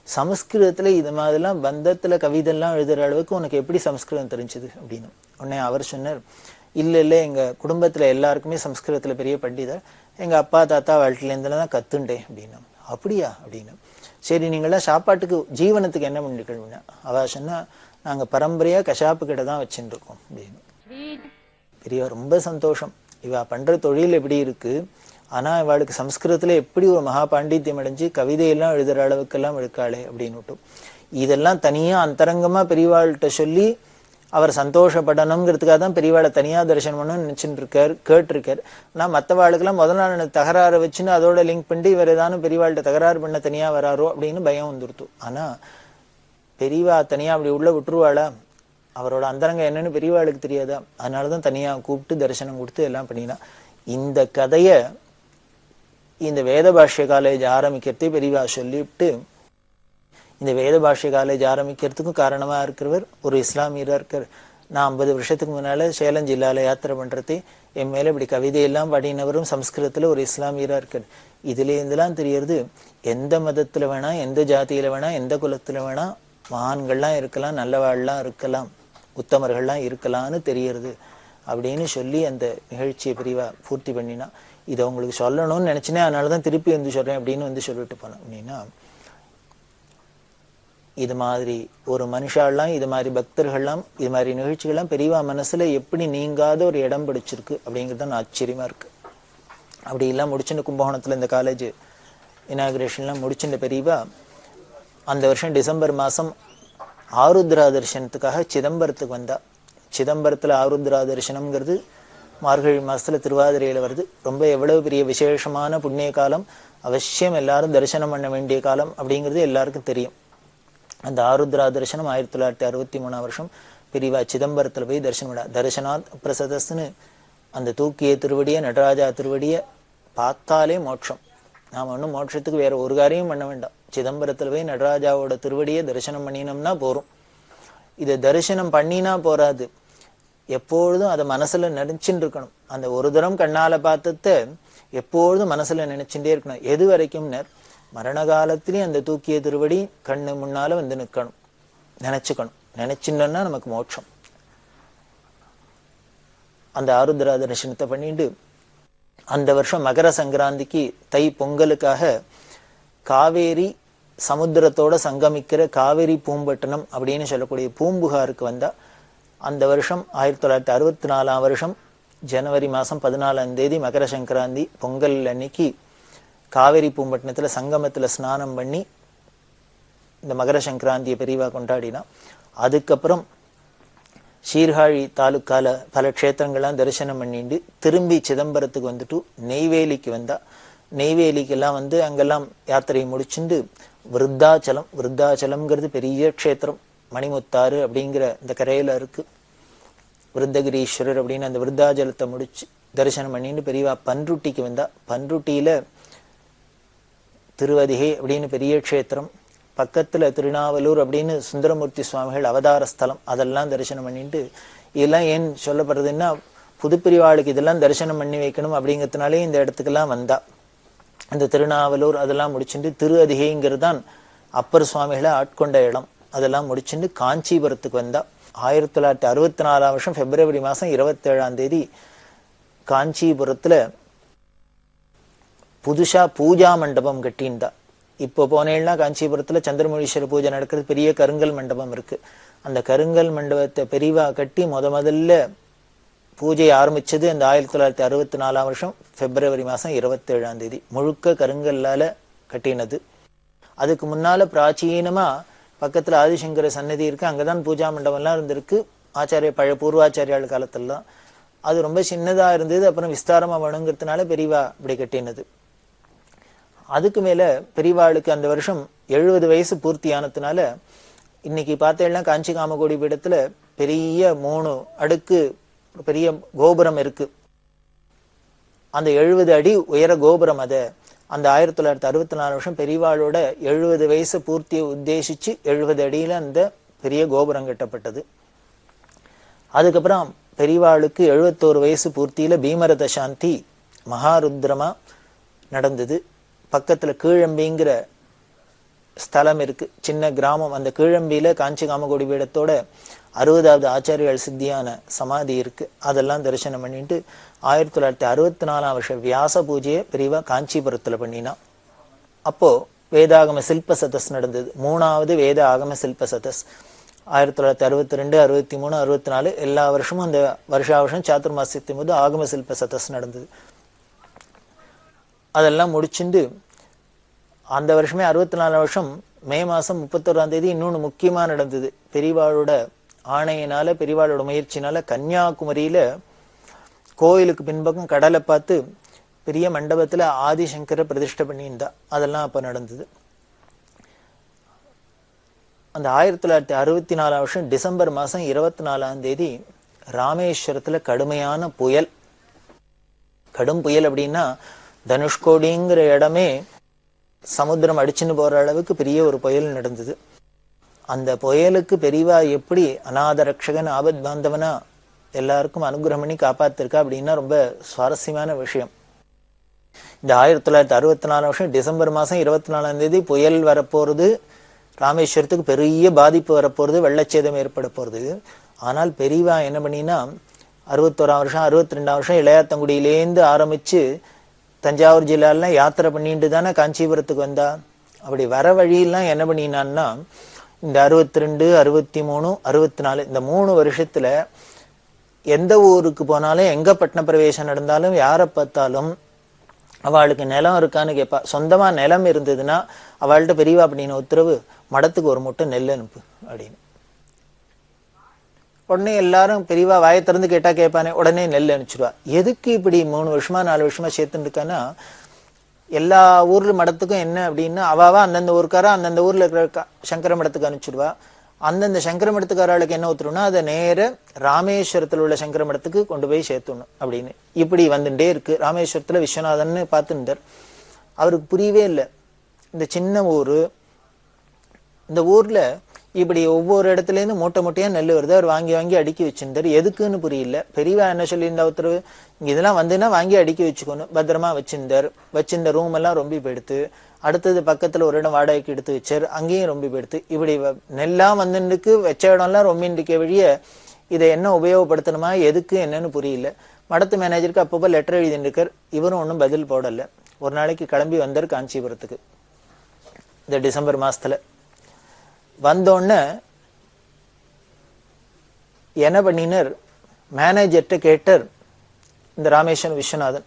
சமஸ்கிருதத்துல இது மாதிரிலாம் பந்தத்துல கவிதைலாம் எழுதுற அளவுக்கு உனக்கு எப்படி சமஸ்கிருதம் தெரிஞ்சது அப்படின்னு. உடனே அவர் சொன்னார், இல்ல எங்க குடும்பத்துல எல்லாருக்குமே சமஸ்கிருதத்துல பெரிய பண்டிதர், எங்க அப்பா தாத்தா வாழ்க்கையில இருந்துலாம் கத்துண்டேன் அப்படின்னு. அப்படியா அப்படின்னு. சரி, நீங்களாம் சாப்பாட்டுக்கு ஜீவனத்துக்கு என்ன பண்ணிருக்கீங்க? அவ சொன்னா, நாங்க பரம்பரையா கஷாப்பு கிட்ட தான் வச்சுட்டு இருக்கோம் அப்படின்னு. பெரியவா ரொம்ப சந்தோஷம். இவ பண்ற தொழில் எப்படி இருக்கு, ஆனா இவளுக்கு சம்ஸ்கிருதத்துல எப்படி ஒரு மகா பாண்டித்யம் அடைஞ்சு கவிதையெல்லாம் எழுதுற அளவுக்கெல்லாம் இருக்காளே அப்படின்னு. இதெல்லாம் தனியா அந்தரங்கமா பெரியவாள்கிட்ட சொல்லி அவர் சந்தோஷப்படணுங்கிறதுக்காக தான் பெரியவாளை தனியா தரிசனம் பண்ணணும்னு நினைச்சுட்டு இருக்காரு, கேட்டிருக்காரு. ஆனா மற்றவாளுக்கெல்லாம் முதல் நாள் தகராறு வச்சுன்னு அதோட லிங்க் பண்ணி இவர் ஏதானும் பெரியவாள்கிட்ட தகராறு பண்ண தனியா வராரோ அப்படின்னு பயம் வந்துருத்து. ஆனா பெரியவா தனியா அப்படி உள்ள விட்டுருவாளா, அவரோட அந்தரங்க என்னன்னு பெரியவாளுக்கு தெரியாதா, அதனாலதான் தனியா கூப்பிட்டு தரிசனம் கொடுத்து எல்லாம் பண்ணினா. இந்த கதைய இந்த வேத பாஷ்ய காலேஜ் ஆரம்பிக்கிறதே பெரியவா சொல்லிவிட்டு, இந்த வேத பாஷ்ய காலேஜ் ஆரம்பிக்கிறதுக்கும் காரணமா இருக்கிறவர் ஒரு இஸ்லாமியரா இருக்கார். நான் 50 வருஷத்துக்கு முன்னால சேலம் ஜில்லால யாத்திரை பண்றது, என் மேல இப்படி கவிதையெல்லாம் பாடினவரும் சம்ஸ்கிருதத்துல ஒரு இஸ்லாமியரா இருக்காரு. இதுல இருந்தெல்லாம் தெரியறது, எந்த மதத்துல வேணா, எந்த ஜாதியில வேணா, எந்த குலத்துல வேணா மகான்கள்லாம் இருக்கலாம், நல்லவாள்லாம் இருக்கலாம், உத்தமர்கள்லாம் இருக்கலாம்னு தெரியறது அப்படின்னு சொல்லி அந்த நிகழ்ச்சியை பிரிவா பூர்த்தி பண்ணினா. இதை உங்களுக்கு சொல்லணும்னு நினைச்சினே, அதனாலதான் திருப்பி வந்து சொல்றேன் அப்படின்னு வந்து சொல்லிட்டு போனேன். அப்படின்னா இது மாதிரி ஒரு மனுஷாலாம், இது மாதிரி பக்தர்கள்லாம், இது மாதிரி நிகழ்ச்சிகள்லாம் பெரியவா மனசுல எப்படி நீங்காத ஒரு இடம் பிடிச்சிருக்கு அப்படிங்கிறது தான் ஆச்சரியமா இருக்கு. அப்படி எல்லாம் முடிச்சுட்டு கும்பகோணத்துல இந்த காலேஜ் இனாகிரேஷன்லாம் முடிச்சுட்ட பெரியவா அந்த வருஷம் டிசம்பர் மாசம் ஆருத்ரா தரிசனத்துக்காக சிதம்பரத்துக்கு வந்தா. சிதம்பரத்துல ஆருத்ரா தரிசனம்ங்கிறது மார்கழி மாசத்துல திருவாதிரையில வருது. ரொம்ப எவ்வளவு பெரிய விசேஷமான புண்ணிய காலம், அவசியம் எல்லாரும் தரிசனம் பண்ண வேண்டிய காலம் அப்படிங்கிறது எல்லாருக்கும் தெரியும். அந்த ஆருத்ரா தரிசனம் 1963 வருஷம் பெரியவா சிதம்பரத்துல போய் தரிசனம் பண்ணா. தரிசனாத் பிரசதஸ்ன்னு அந்த தூக்கிய திருவடிய, நடராஜா திருவடிய பார்த்தாலே மோட்சம். நாம ஒன்றும் மோட்சத்துக்கு வேற ஒரு காரியம் பண்ண வேண்டாம். சிதம்பரத்துல போய் நடராஜாவோட திருவடியை தரிசனம் பண்ணினோம்னா போறோம். இதை தரிசனம் பண்ணினா போறாது, எப்பொழுதும் அதை மனசுல நினைச்சுட்டு இருக்கணும். அந்த ஒரு தரம் கண்ணால பார்த்தத எப்பொழுதும் மனசுல நினைச்சுட்டே இருக்கணும். எது வரைக்கும் மரண காலத்திலயும் அந்த தூக்கிய திருவடி கண்ணு முன்னால வந்து நிற்கணும், நினைச்சுக்கணும். நினைச்சுட்டோம்னா நமக்கு மோட்சம். அந்த ஆருத்ரா தரிசனத்தை பண்ணிட்டு அந்த வருஷம் மகர சங்கராந்திக்கு தை பொங்கலுக்காக காவேரி சமுத்திரத்தோட சங்கமிக்கிற காவேரி பூம்பட்டினம் அப்படின்னு சொல்லக்கூடிய பூம்புகாருக்கு வந்தா. அந்த வருஷம் 1964 வருஷம் ஜனவரி மாசம் 14ஆம் தேதி மகர சங்கராந்தி பொங்கல் அன்னைக்கு காவேரி பூம்பட்டினத்துல சங்கமத்துல ஸ்நானம் பண்ணி இந்த மகர சங்கராந்தியை பெரியவா கொண்டாடினா. அதுக்கப்புறம் சீர்காழி தாலுக்கால பல க்ஷேத்திரங்கள்லாம் தரிசனம் பண்ணிட்டு திரும்பி சிதம்பரத்துக்கு வந்துட்டு நெய்வேலிக்கு வந்தா. நெய்வேலிக்கெல்லாம் வந்து அங்கெல்லாம் யாத்திரையை முடிச்சுட்டு விருத்தாச்சலம், விருத்தாச்சலம்ங்கிறது பெரிய க்ஷேத்திரம், மணிமுத்தாறு அப்படிங்கிற இந்த கரையில இருக்கு. விருத்தகிரீஸ்வரர் அப்படின்னு அந்த விருத்தாச்சலத்தை முடிச்சு தரிசனம் பண்ணிட்டு பெரியவா பன்ருட்டிக்கு வந்தா. பன்ருட்டியில திருவதிகை அப்படின்னு பெரிய க்ஷேத்திரம், பக்கத்துல திருநாவலூர் அப்படின்னு சுந்தரமூர்த்தி சுவாமிகள் அவதார ஸ்தலம், அதெல்லாம் தரிசனம் பண்ணிட்டு. இதெல்லாம் ஏன் சொல்லப்படுறதுன்னா, புதுப்பிரிவாளுக்கு இதெல்லாம் தரிசனம் பண்ணி வைக்கணும் அப்படிங்கிறதுனாலே இந்த இடத்துக்கெல்லாம் வந்தா. அந்த திருநாவலூர் அதெல்லாம் முடிச்சுட்டு திரு அதிகைங்கிறது தான் அப்பர் சுவாமிகளை ஆட்கொண்ட இடம். அதெல்லாம் முடிச்சுட்டு காஞ்சிபுரத்துக்கு வந்தா. 1964 வருஷம் பிப்ரவரி மாசம் 27ஆம் தேதி காஞ்சிபுரத்துல புதுசா பூஜா மண்டபம் கட்டியிருந்தா. இப்போ போனேன்னா காஞ்சிபுரத்துல சந்திரமௌலீஸ்வரர் பூஜை நடக்கிறது, பெரிய கருங்கல் மண்டபம் இருக்கு. அந்த கருங்கல் மண்டபத்தை பெரிவா கட்டி முதல்ல பூஜை ஆரம்பிச்சது அந்த 1964 வருஷம் பிப்ரவரி மாசம் 27ஆம் தேதி. முழுக்க கருங்கல்லால கட்டினது. அதுக்கு முன்னால பிராச்சீனமா பக்கத்துல ஆதிசங்கர சன்னதி இருக்கு, அங்கதான் பூஜா மண்டபம் எல்லாம் இருந்திருக்கு. ஆச்சாரிய பழைய பூர்வாச்சாரியாள் காலத்துலாம் அது ரொம்ப சின்னதா இருந்தது. அப்புறம் விஸ்தாரமா வேணுங்கிறதுனால பெரியவா இப்படி கட்டினது. அதுக்கு மேல பெரியவாளுக்கு அந்த வருஷம் 70 வயசு பூர்த்தி ஆனதுனால இன்னைக்கு பார்த்தேன்னா காஞ்சி காமகோடி பீடத்துல பெரிய 3 அடுக்கு பெரிய கோபுரம் இருக்கு. அந்த 70 அடி உயர கோபுரம். அத அந்த 1964 வருஷம் பெரியவாளோட 70 வயசு பூர்த்தியை உத்தேசிச்சு 70 அடியில அந்த பெரிய கோபுரம் கட்டப்பட்டது. அதுக்கப்புறம் பெரியவாளுக்கு 71 வயசு பூர்த்தியில பீமரத சாந்தி மகாருத்ரமா நடந்தது. பக்கத்துல கீழம்பிங்கிற ஸ்தலம் இருக்கு, சின்ன கிராமம். அந்த கீழம்பியில காஞ்சி காமகோடி பீடத்தோட 60வது ஆச்சாரியால் சித்தியான சமாதி இருக்கு. அதெல்லாம் தரிசனம் பண்ணிட்டு 1964 வருஷம் வியாச பூஜையை பெரியவா காஞ்சிபுரத்துல பண்ணினா. அப்போ வேதாகம சில்ப சதஸ் நடந்தது, 3வது வேத ஆகம சில்ப சதஸ். 1962, 63, 64 எல்லா வருஷமும் அந்த வருஷம் சாத்துர்மாசியத்தின் போது ஆகம சில்ப சதஸ் நடந்தது. அதெல்லாம் முடிச்சுட்டு அந்த வருஷமே 64 வருஷம் மே மாசம் 31ஆம் தேதி இன்னொன்னு முக்கியமா நடந்தது. பெரியவாளோட ஆணையினால, பெரியவாளோட முயற்சினால கன்னியாகுமரியில கோயிலுக்கு பின்பக்கம் கடலை பார்த்து பெரிய மண்டபத்துல ஆதிசங்கர பிரதிஷ்டை பண்ணியிருந்தா. அதெல்லாம் அப்ப நடந்தது. அந்த 1964 வருஷம் டிசம்பர் மாசம் 24ஆம் தேதி ராமேஸ்வரத்துல கடுமையான புயல். கடும் புயல் அப்படின்னா தனுஷ்கோடிங்கிற இடமே சமுத்திரம் அடிச்சுன்னு போற அளவுக்கு பெரிய ஒரு புயல் நடந்தது. அந்த புயலுக்கு பெரியவா எப்படி அநாத ரக்ஷகன் ஆபத் பாந்தவனா எல்லாருக்கும் அனுகிரகம் பண்ணி காப்பாத்திருக்கா அப்படின்னா ரொம்ப சுவாரஸ்யமான விஷயம். இந்த 1964 வருஷம் டிசம்பர் மாசம் 24ஆம் தேதி புயல் வரப்போறது, ராமேஸ்வரத்துக்கு பெரிய பாதிப்பு வரப்போறது, வெள்ளச்சேதம் ஏற்பட போறது. ஆனால் பெரியவா என்ன பண்ணினா 61ஆம் வருஷம் 62ஆம் வருஷம் இளையாத்தங்குடியிலேருந்து ஆரம்பிச்சு தஞ்சாவூர் ஜில்லால யாத்திரை பண்ணிட்டு தானே காஞ்சிபுரத்துக்கு வந்தா. அப்படி வர வழியெல்லாம் என்ன பண்ணினான்னா இந்த 62, 63, 64 இந்த 3 வருஷத்துல எந்த ஊருக்கு போனாலும் எங்க பட்டண பிரவேசம் நடந்தாலும் யாரை பார்த்தாலும் அவளுக்கு நிலம் இருக்கான்னு கேட்பா. சொந்தமா நிலம் இருந்ததுன்னா அவள்கிட்ட பெரியவா அப்படின்னு உத்தரவு, மடத்துக்கு ஒரு மூட்டை நெல் அனுப்பு அப்படின்னு. உடனே எல்லாரும் பெரியவா வாயை திறந்து கேட்டா கேட்பானே, உடனே நெல் அனுப்பிச்சிடுவா. எதுக்கு இப்படி 3 வருஷமா 4 வருஷமா சேர்த்துட்டு இருக்கான்னா, எல்லா ஊர்ல மடத்துக்கும் என்ன அப்படின்னா அவாவா அந்தந்த ஊருக்காரா அந்தந்த ஊர்ல இருக்கிற சங்கர மடத்துக்கு அனுப்பிச்சிடுவா. அந்தந்த சங்கர மடத்துக்காரர்களுக்கு என்ன ஊத்துருன்னா அதை நேர ராமேஸ்வரத்துல உள்ள சங்கர மடத்துக்கு கொண்டு போய் சேர்த்துணும் அப்படின்னு. இப்படி வந்துட்டே இருக்கு. ராமேஸ்வரத்துல விஸ்வநாதன் பார்த்துட்டார். அவருக்கு புரியவே இல்லை. இந்த சின்ன ஊரு, இந்த ஊர்ல இப்படி ஒவ்வொரு இடத்துல இருந்து மூட்டை மூட்டையா நெல் வருது. அவர் வாங்கி வாங்கி அடுக்கி வச்சிருந்தாரு. எதுக்குன்னு புரியல. பெரியவா என்ன சொல்லியிருந்தா உத்தரவு, இதெல்லாம் வந்துன்னா வாங்கி அடுக்கி வச்சுக்கணும். பத்திரமா வச்சிருந்தார். வச்சிருந்த ரூம் எல்லாம் ரொம்ப போயிடுத்து. அடுத்தது பக்கத்துல ஒரு இடம் வாடகைக்கு எடுத்து வச்சார். அங்கேயும் ரொம்ப போயிடுத்து. இப்படி நெல்லாம் வந்துருக்கு வச்ச இடம்லாம் ரொம்ப இருக்க வழிய இதை என்ன உபயோகப்படுத்தணுமா எதுக்கு என்னன்னு புரியல. மடத்து மேனேஜருக்கு அப்பப்போ லெட்டர் எழுதிட்டு இருக்கார். இவரும் ஒன்றும் பதில் போடல. ஒரு நாளைக்கு கிளம்பி வந்தார் காஞ்சிபுரத்துக்கு. இந்த டிசம்பர் மாசத்துல வந்தோடனே என்ன பண்ணினர், மேனேஜர்கிட்ட கேட்டார் இந்த ராமேஸ்வரன் விஸ்வநாதன்,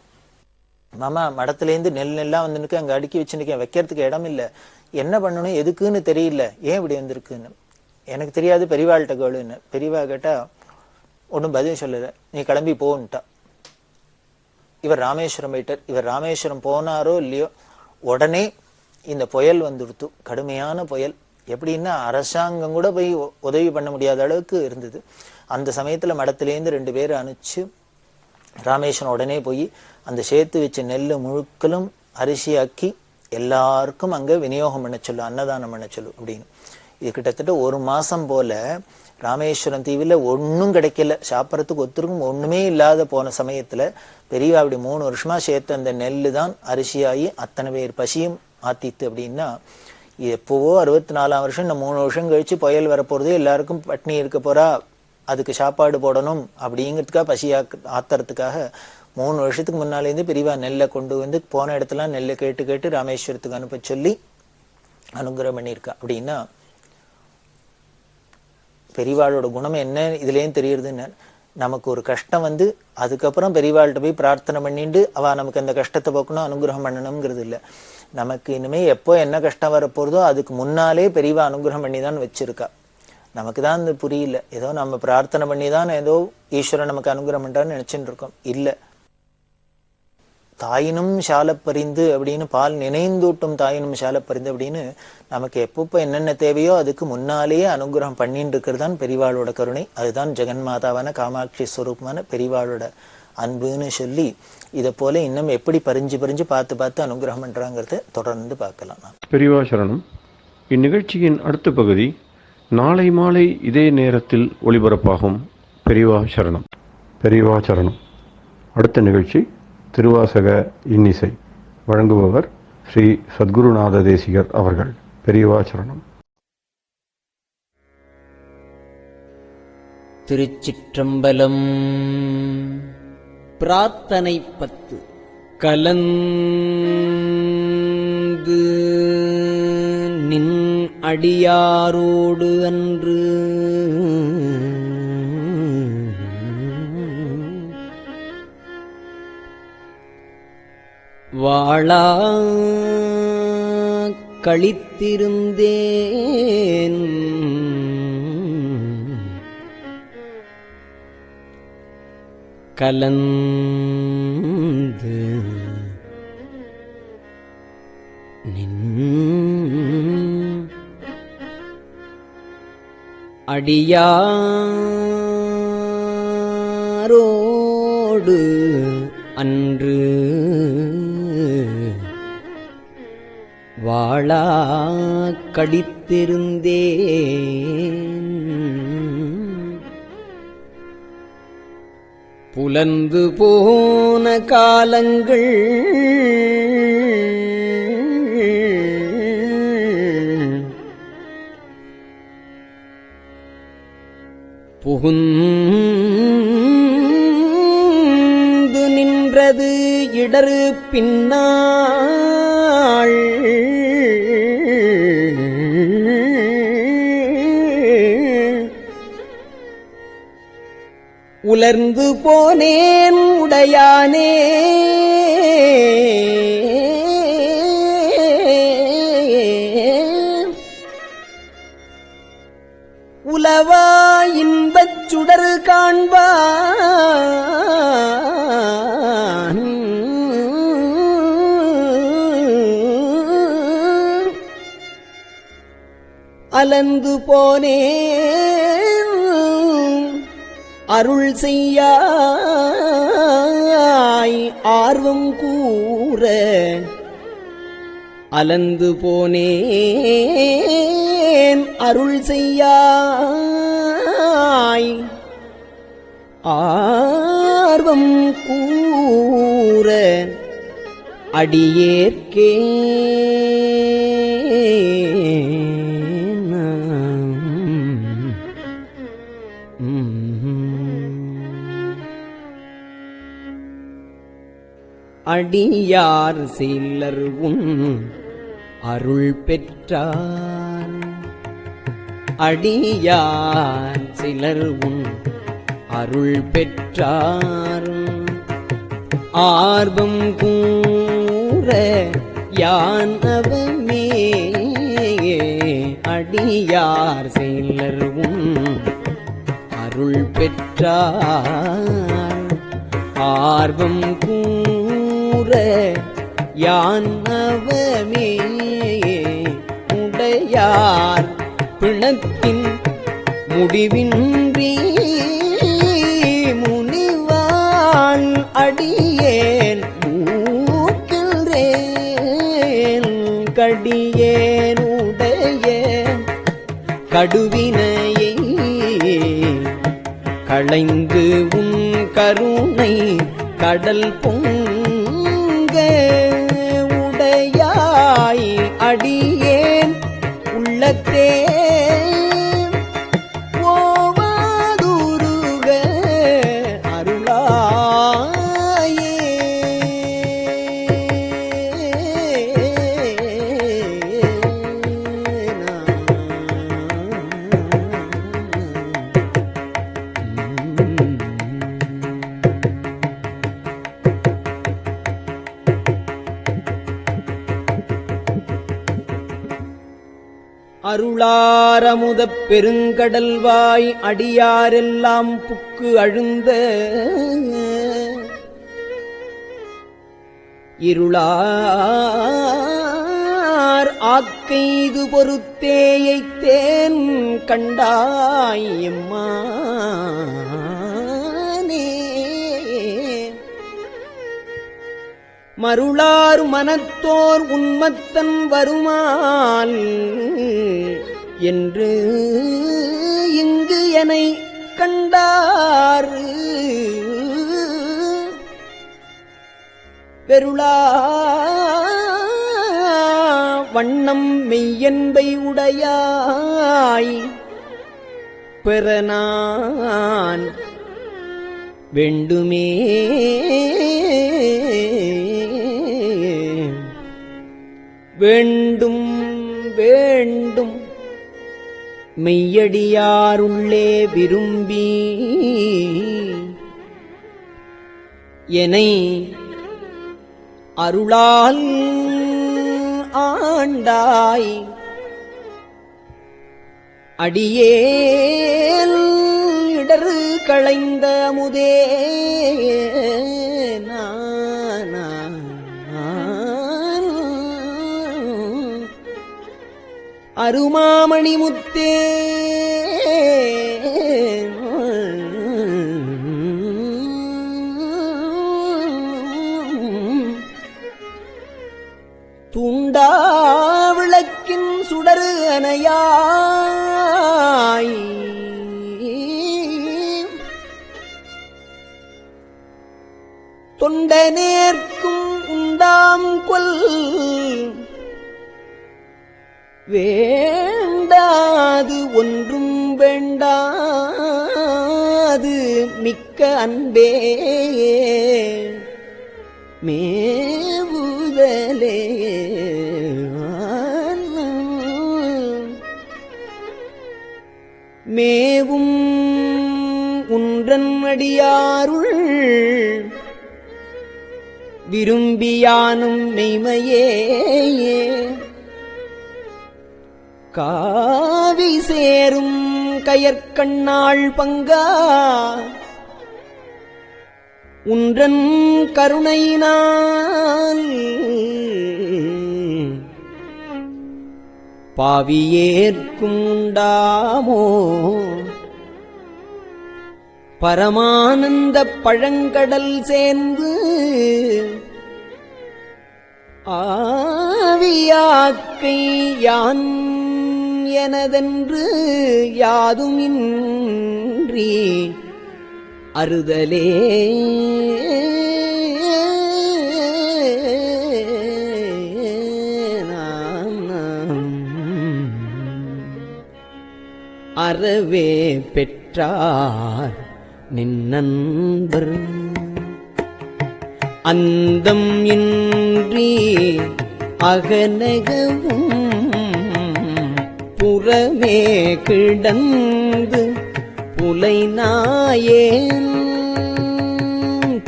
மாமா மடத்துலேருந்து நெல்லாம் வந்துருக்கு, அங்க அடுக்கி வச்சுருக்கேன், வைக்கிறதுக்கு இடம் இல்லை, என்ன பண்ணணும் எதுக்குன்னு தெரியல, ஏன் இப்படி வந்திருக்குன்னு. எனக்கு தெரியாது, பெரியவாள்கிட்ட கேளுன்னு. பெரியவா கேட்டா ஒன்றும் பதில் சொல்லல. நீ கிளம்பி போன்ட்டா. இவர் ராமேஸ்வரம் போயிட்டார். இவர் ராமேஸ்வரம் போனாரோ இல்லையோ உடனே இந்த புயல் வந்துடுத்து. கடுமையான புயல். எப்படின்னா அரசாங்கம் கூட போய் உதவி பண்ண முடியாத அளவுக்கு இருந்தது. அந்த சமயத்துல மடத்திலேருந்து 2 பேர் அனுப்பிச்சு ராமேஸ்வரம் உடனே போய் அந்த சேர்த்து வச்ச நெல்லு முழுக்களும் அரிசியாக்கி எல்லாருக்கும் அங்க விநியோகம் பண்ண சொல்லு, அன்னதானம் பண்ண சொல்லு அப்படின்னு. இது கிட்டத்தட்ட 1 மாசம் போல ராமேஸ்வரம் தீவுல ஒன்னும் கிடைக்கல. சாப்பிட்றதுக்கு ஒத்துருக்கும் ஒண்ணுமே இல்லாத போன சமயத்துல பெரியவா அப்படி 3 வருஷமா சேர்த்து அந்த நெல்லு தான் அரிசியாகி அத்தனை பேர் பசியும் ஆத்தித்து. அப்படின்னா எப்போவோ 64ஆம் வருஷம், இந்த 3 வருஷம் கழிச்சு புயல் வரப்போறது, எல்லாருக்கும் பட்னி இருக்க போறா, அதுக்கு சாப்பாடு போடணும் அப்படிங்கிறதுக்காக பசி ஆத்துறதுக்காக 3 வருஷத்துக்கு முன்னாலேருந்து பெரியவா நெல்லை கொண்டு வந்து போன இடத்துல நெல்லை கேட்டு கேட்டு ராமேஸ்வரத்துக்கு அனுப்ப சொல்லி அனுகிரகம் பண்ணியிருக்கா. அப்படின்னா பெரியவாளோட குணம் என்ன இதுலேயும் தெரியுதுன்னு. நமக்கு ஒரு கஷ்டம் வந்து அதுக்கப்புறம் பெரியவாள்கிட்ட போய் பிரார்த்தனை பண்ணிட்டு அவ நமக்கு அந்த கஷ்டத்தை போக்கணும் அனுகிரகம் பண்ணணுங்கிறது இல்லை. நமக்கு இனிமே எப்போ என்ன கஷ்டம் வரப்போறதோ அதுக்கு முன்னாலே பெரியவா அனுகிரகம் பண்ணி தான் வச்சிருக்கா. நமக்கு தான் அது புரியல. ஏதோ நம்ம பிரார்த்தனை பண்ணி தான் ஏதோ ஈஸ்வரன் நமக்கு அனுகிரகம் பண்றான்னு நினைச்சுட்டு இருக்கோம். இல்லை, தாயினும் சாலப்பறிந்து அப்படின்னு, பால் நினைந்தூட்டும் தாயினும் சாலப்பறிந்து அப்படின்னு நமக்கு எப்பப்போ என்னென்ன தேவையோ அதுக்கு முன்னாலேயே அனுகிரகம் பண்ணிட்டு இருக்கிறது தான் பெரியவாளோட கருணை. அதுதான் ஜெகன்மாதாவான காமாட்சி ஸ்வரூபமான பெரியவாளோட அன்புன்னு சொல்லி இதை போல இன்னும் எப்படி பறிஞ்சு பறிஞ்சு பார்த்து பார்த்து அனுகிரகம் பண்றாங்கிறத தொடர்ந்து பார்க்கலாம். பெரியவா சரணம். இந்நிகழ்ச்சியின் அடுத்த பகுதி நாளை மாலை இதே நேரத்தில் ஒளிபரப்பாகும். பெரியவா சரணம். பெரியவா சரணம். அடுத்த நிகழ்ச்சி திருவாசக இன்னிசை. வழங்குபவர் ஸ்ரீ சத்குருநாத தேசிகர் அவர்கள். பெரியவா சரணம். திருச்சிற்றம்பலம். பிரார்த்தனை 10. கலந்து நின் அடியாரோடு அன்று வாழா கழித்திருந்தேன் கலந்து நின் அடியாரோடு அன்று வாழா கடித்திருந்தேன். புலந்து போன காலங்கள் புகுந்து நின்றது இடரு பின்னாள். உலர்ந்து போனேன் உடையானே, உலவா இன்பச் சுடரு காண்பான். அலந்து போனேன் அருள் செய்யாய் ஆர்வம் கூற. அலந்து போனேன் அருள் செய்யாய் ஆர்வம் கூற. அடியேற்கே அடியார் சிலர் உன் அருள் பெற்றார். அடியார் சிலர் உன் அருள் பெற்றார். ஆர்வம் கூற யான் அவமே. அடியார் சிலர் உன் அருள் பெற்றார். ஆர்வம் கூற யான் அவமே. உடையார் பிணத்தின் முடிவின்றி முனிவான் அடியேன் மூக்கின்றேன். கடியேனுடைய கடுவினையை களைந்து உன் கருணை கடல் பொங்க. உடையாய் அடியேன் உள்ளத்தே ஓவாதுருக அருளாயே. அருளாரமுதப் பெருங்கடல்வாய் அடியாரெல்லாம் புக்கு அழுந்த. இருளார் ஆக்கைது பொறுத்தேயைத்தேன் கண்டாய் எம்மானே. மருளார் மனத்தோர் உன்மத்தன் வருமால் என்று இங்கு என்னை கண்டார். பெருளா வண்ணம் மெய்யன்பை உடையாய் பெறனான் வேண்டுமே. வேண்டும் வேண்டும் மெய்யடியாருள்ளே விரும்பி என்னை அருளால் ஆண்டாய். அடியேல் இடரு களைந்த அமுதே அருமாமணி முத்தே. தூண்டா இடரு அணையாய் தொண்டனேற்கும் உண்டாம் கொல் வேண்டாது ஒன்றும் வேண்டாது மிக்க அன்பே மேவுதலே மேவும் உன்றன் அடியாருள் விரும்பியானும் மெய்மையே காவி சேரும் கயற்கண்ணாள் பங்கா உன்றன் கருணையினால் பாவியேற்கும் உண்டாமோ பரமானந்த பழங்கடல் சேர்ந்து ஆவியாக்கை யான் எனதென்று யாதுமின்றி அறுதலே அறவே பெற்றார் நின்னன்பர் அந்தம் இன்றி அகநகவும் புறமே கிடந்து புலைநாயேன்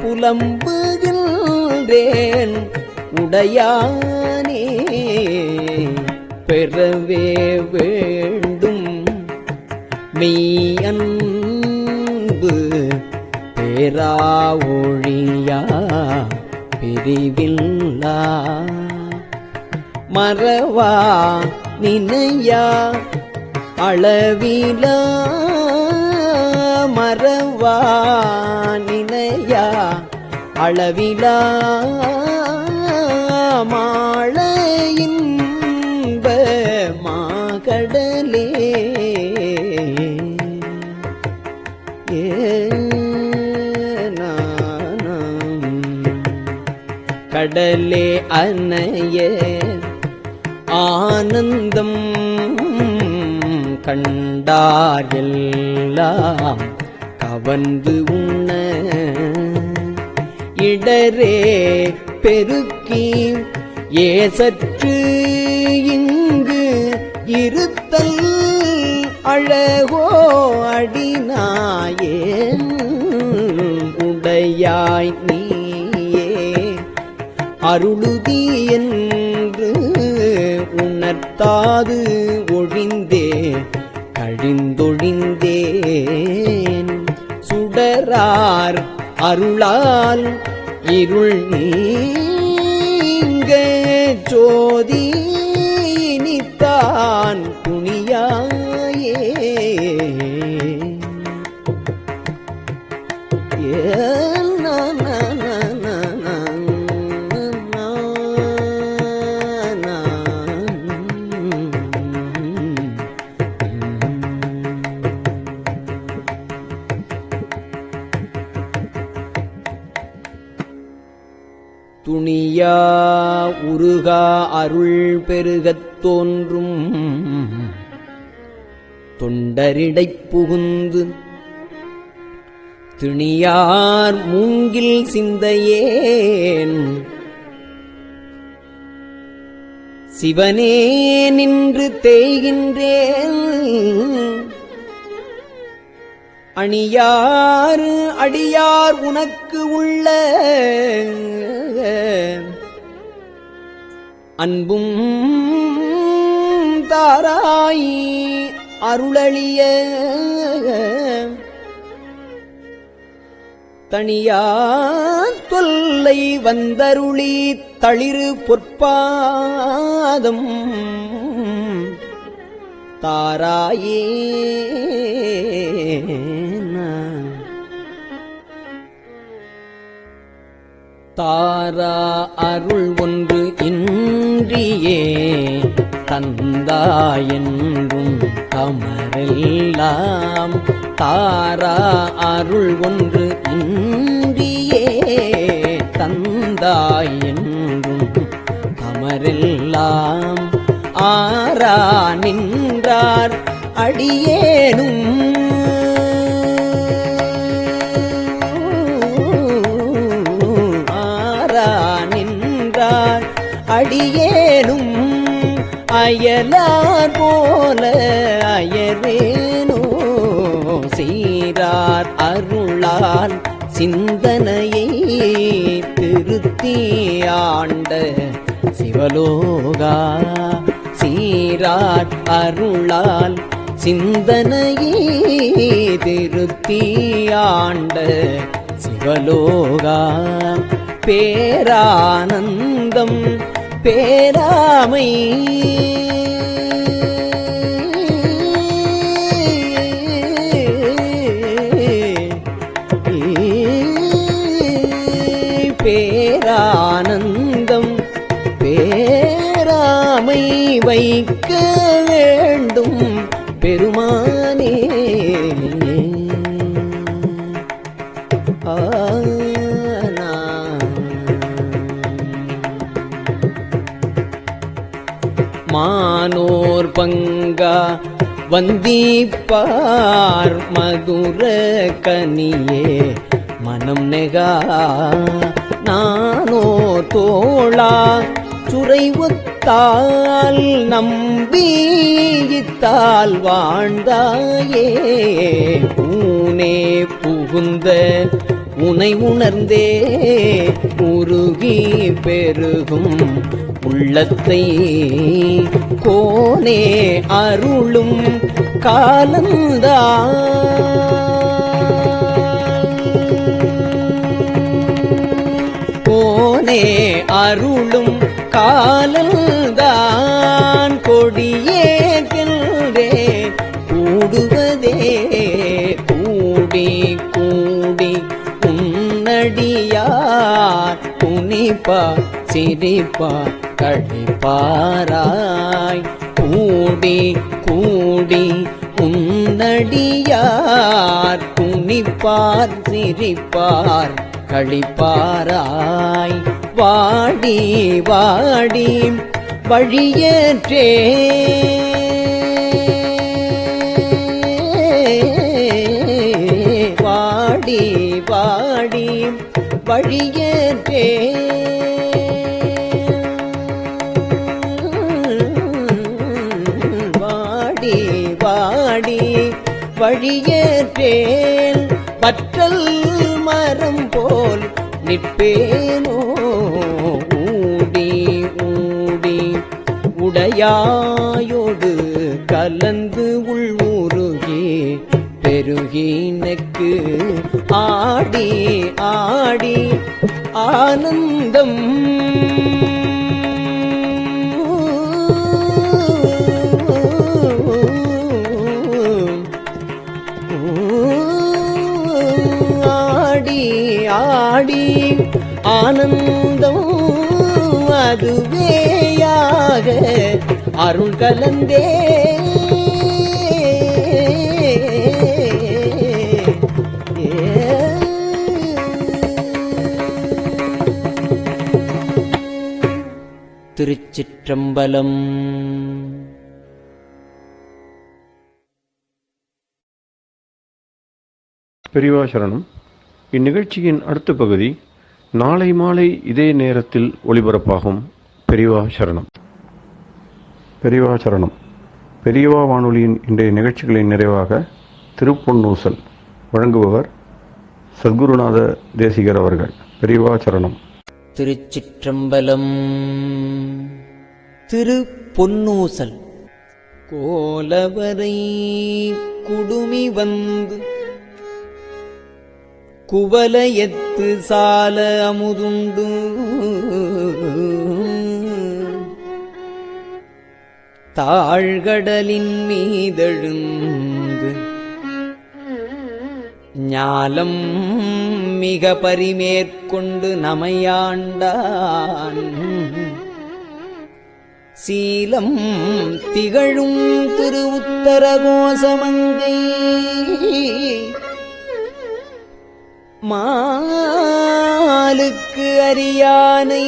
புலம்புகின்றேன் உடையானே பெறவே வேண்டும் மெய்யன்பு பேரா ஒழியா பிரிவில்லா மறவா நினையா அளவிலா மறவா நினையா அளவிலா மாள இன்ப மாகடலே கடலே அனைய ஆனந்தம் கண்டார் எல்லாம் கவர்ந்து உண்ண இடரே பெருக்கி ஏசற்று இங்கு இருத்தல் அழகோ அடிநாயே உடையாய் நீயே அருளுதி என்று உணர்த்தாது ஒழிந்தே கழிந்தொழிந்தேன் சுடரார் அருளால் இருள் நீங்க ஜோதி நித்தான் துணியாயே துணியா உருகா அருள் பெருகத் தோன்றும் தொண்டரிடைப் புகுந்து திணியார் மூங்கில் சிந்தையேன் சிவனே நின்று தேய்கின்றேன் அணியாறு அடியார் உனக்கு உள்ள அன்பும் தாராய் அருளளிய தனியா தொல்லை வந்தருளி தளிரு பொற்பாதம் தாராயே தாரா அருள் ஒன்று இன்றியே தந்தாயென்றும் தமரெல்லாம் தாரா அருள் ஒன்று இன்றியே தந்தாயென்றும் தமரெல்லாம் ஆரா நின்றார் அடியேனும் ஆரா நின்றார் அடியேனும் அயலார் போல அயரேனோ சீரார் அருளால் சிந்தனையை திருத்தி ஆண்ட சிவலோகா சீரார் அருளால் சிந்தனையை திருத்தி ஆண்ட சிவலோகா பேரானந்தம் பேராமை பேரானந்தம் பேராமை வைக்க வேண்டும் பெருமானே மானோர் பங்கா வந்தீப்பார் மதுர கனியே மனம் நெகா நானோ தோளா சுரைவுத்தால் நம்பியித்தால் வாழ்ந்தாயே பூனே புகுந்த உனை உணர்ந்தே உருகி பெருகும் உள்ளத்தை கோனே அருளும் காலந்தா கோனே அருளும் காலந்தான் கொடியே கென்றே கூடுவதே கூடி கூடி உன்னடியார் புனிப்பா சிரிப்பா கழிப்பாராய் கூடி கூடி உன்னடியார் புனிப்பார் சிரிப்பார் கழிப்பாராய் வாடி வாடி வழியேற்றே வாடி வாடி வழியேற்றே வாடி வாடி வழியேற்றேன் வற்றல் மரம் போல் நிற்பேனோ ஊடி ஊடி உடையாயோடு கலந்து உள்வுருகி பெருகினக்கு ஆடி ஆடி ஆனந்தம் ஆடி ஆடி ஆனந்தம் அதுவேயாக அருள் கலந்தே திருச்சிற்றம்பலம். பெரியவா சரணம். இந்நிகழ்ச்சியின் அடுத்த பகுதி நாளை மாலை இதே நேரத்தில் ஒளிபரப்பாகும். பெரியவா சரணம். பெரியவா சரணம். பெரியவா வானொலியின் இன்றைய நிகழ்ச்சிகளின் நிறைவாக திருப்பொன்னூசல் வழங்குபவர் சத்குருநாத தேசிகர் அவர்கள். பெரியவா சரணம். திருச்சிற்றம்பலம். திருப்பொன்னூசல். கோலவரை குடுமி வந்து குவலயத்து சால அமுதுண்டு தாழ்கடலின் மீதெழுந்து ஞாலம் மிக பரிமேற்கொண்டு நமையாண்டான் சீலம் திகழும் திரு உத்தரகோசமங்கை மாலுக்கு அரியானை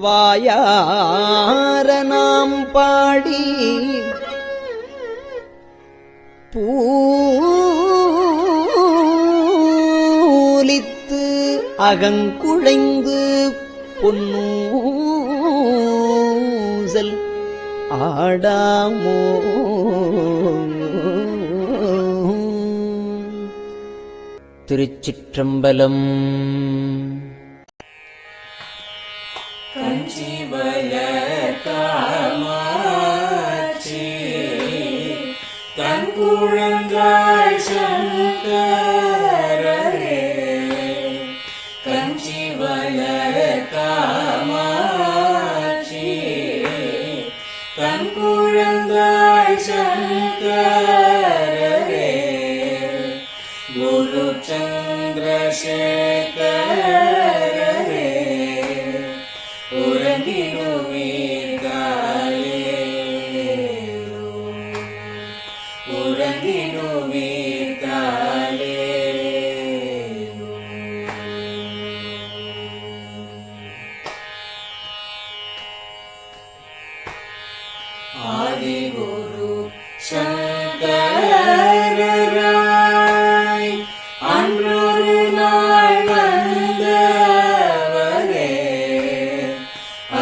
வாயார நாம் பாடி பூலித்து அகங்குழைந்து பொன்னூசல் ஆடாமோ. திருச்சிற்றம்பலம். தன் குழந்தாய் சங்கரரே கஞ்சி வளர் காமாட்சி தன் குழந்தாய் சங்கரரே குரு சந்திரசேகரரே உறங்கிடுவீர்களே உறங்கிடுவீர்களே. ஆதிகுரு சங்கரராய் அன்றொரு நாள் வந்தவரே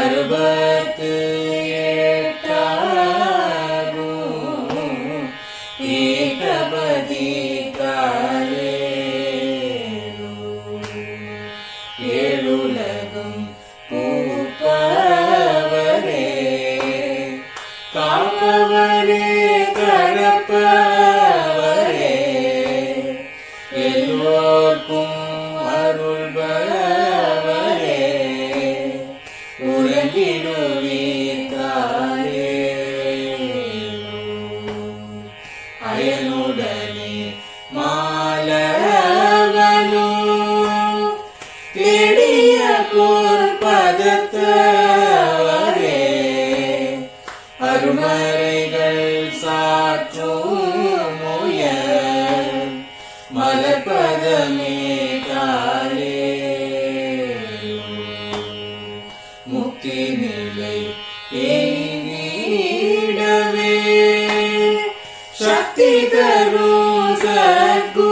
68 ஏகபதி காலே ஏழுலகும் பூப்பவரே காப்பவரே கடப்பவரே எல்லோர்க்கும் அருள்பவரே உறங்கிடுவீர்களே அயனுடனே மாலவனோ தேடிய பொற்பதத்தவரே அருமறைகள் சாற்றும் முயல் மலர்பதமே காலே முக்தி நிலை எய்திடவே சக்தி தரும் சத்குருவே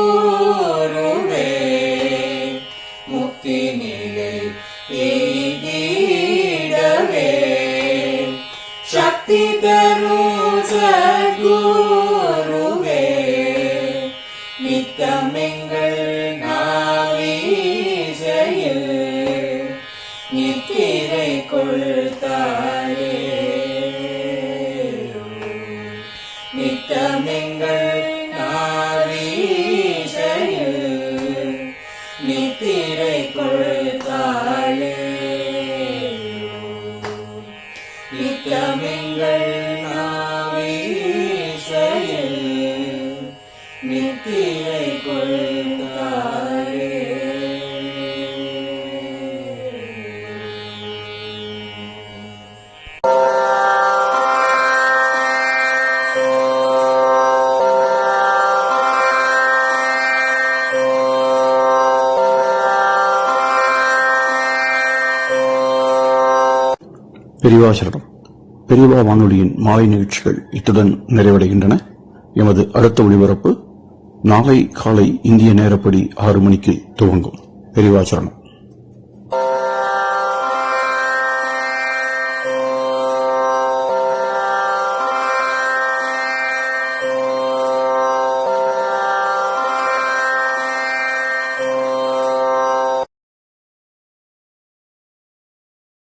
முக்தி நிலை எய்திடவே சக்தி தரும் சத்குருவே நித்தமெங்கள் நாவீசையில் நித்திரை கொள்தாயே நித்தமெங்கள் நாவீசையில் நித்திரை கொள்தாளே நித்தமெங்கள் நாவீசையில் நித்திரை கொள்தாளே. பெரியவாசரணம். பெரியவா வானொலியின் மாலை நிகழ்ச்சிகள் இத்துடன் நிறைவடைகின்றன. எமது அடுத்த ஒளிபரப்பு நாளை காலை இந்திய நேரப்படி 6 மணிக்கு துவங்கும். பெரியவாசரணம்.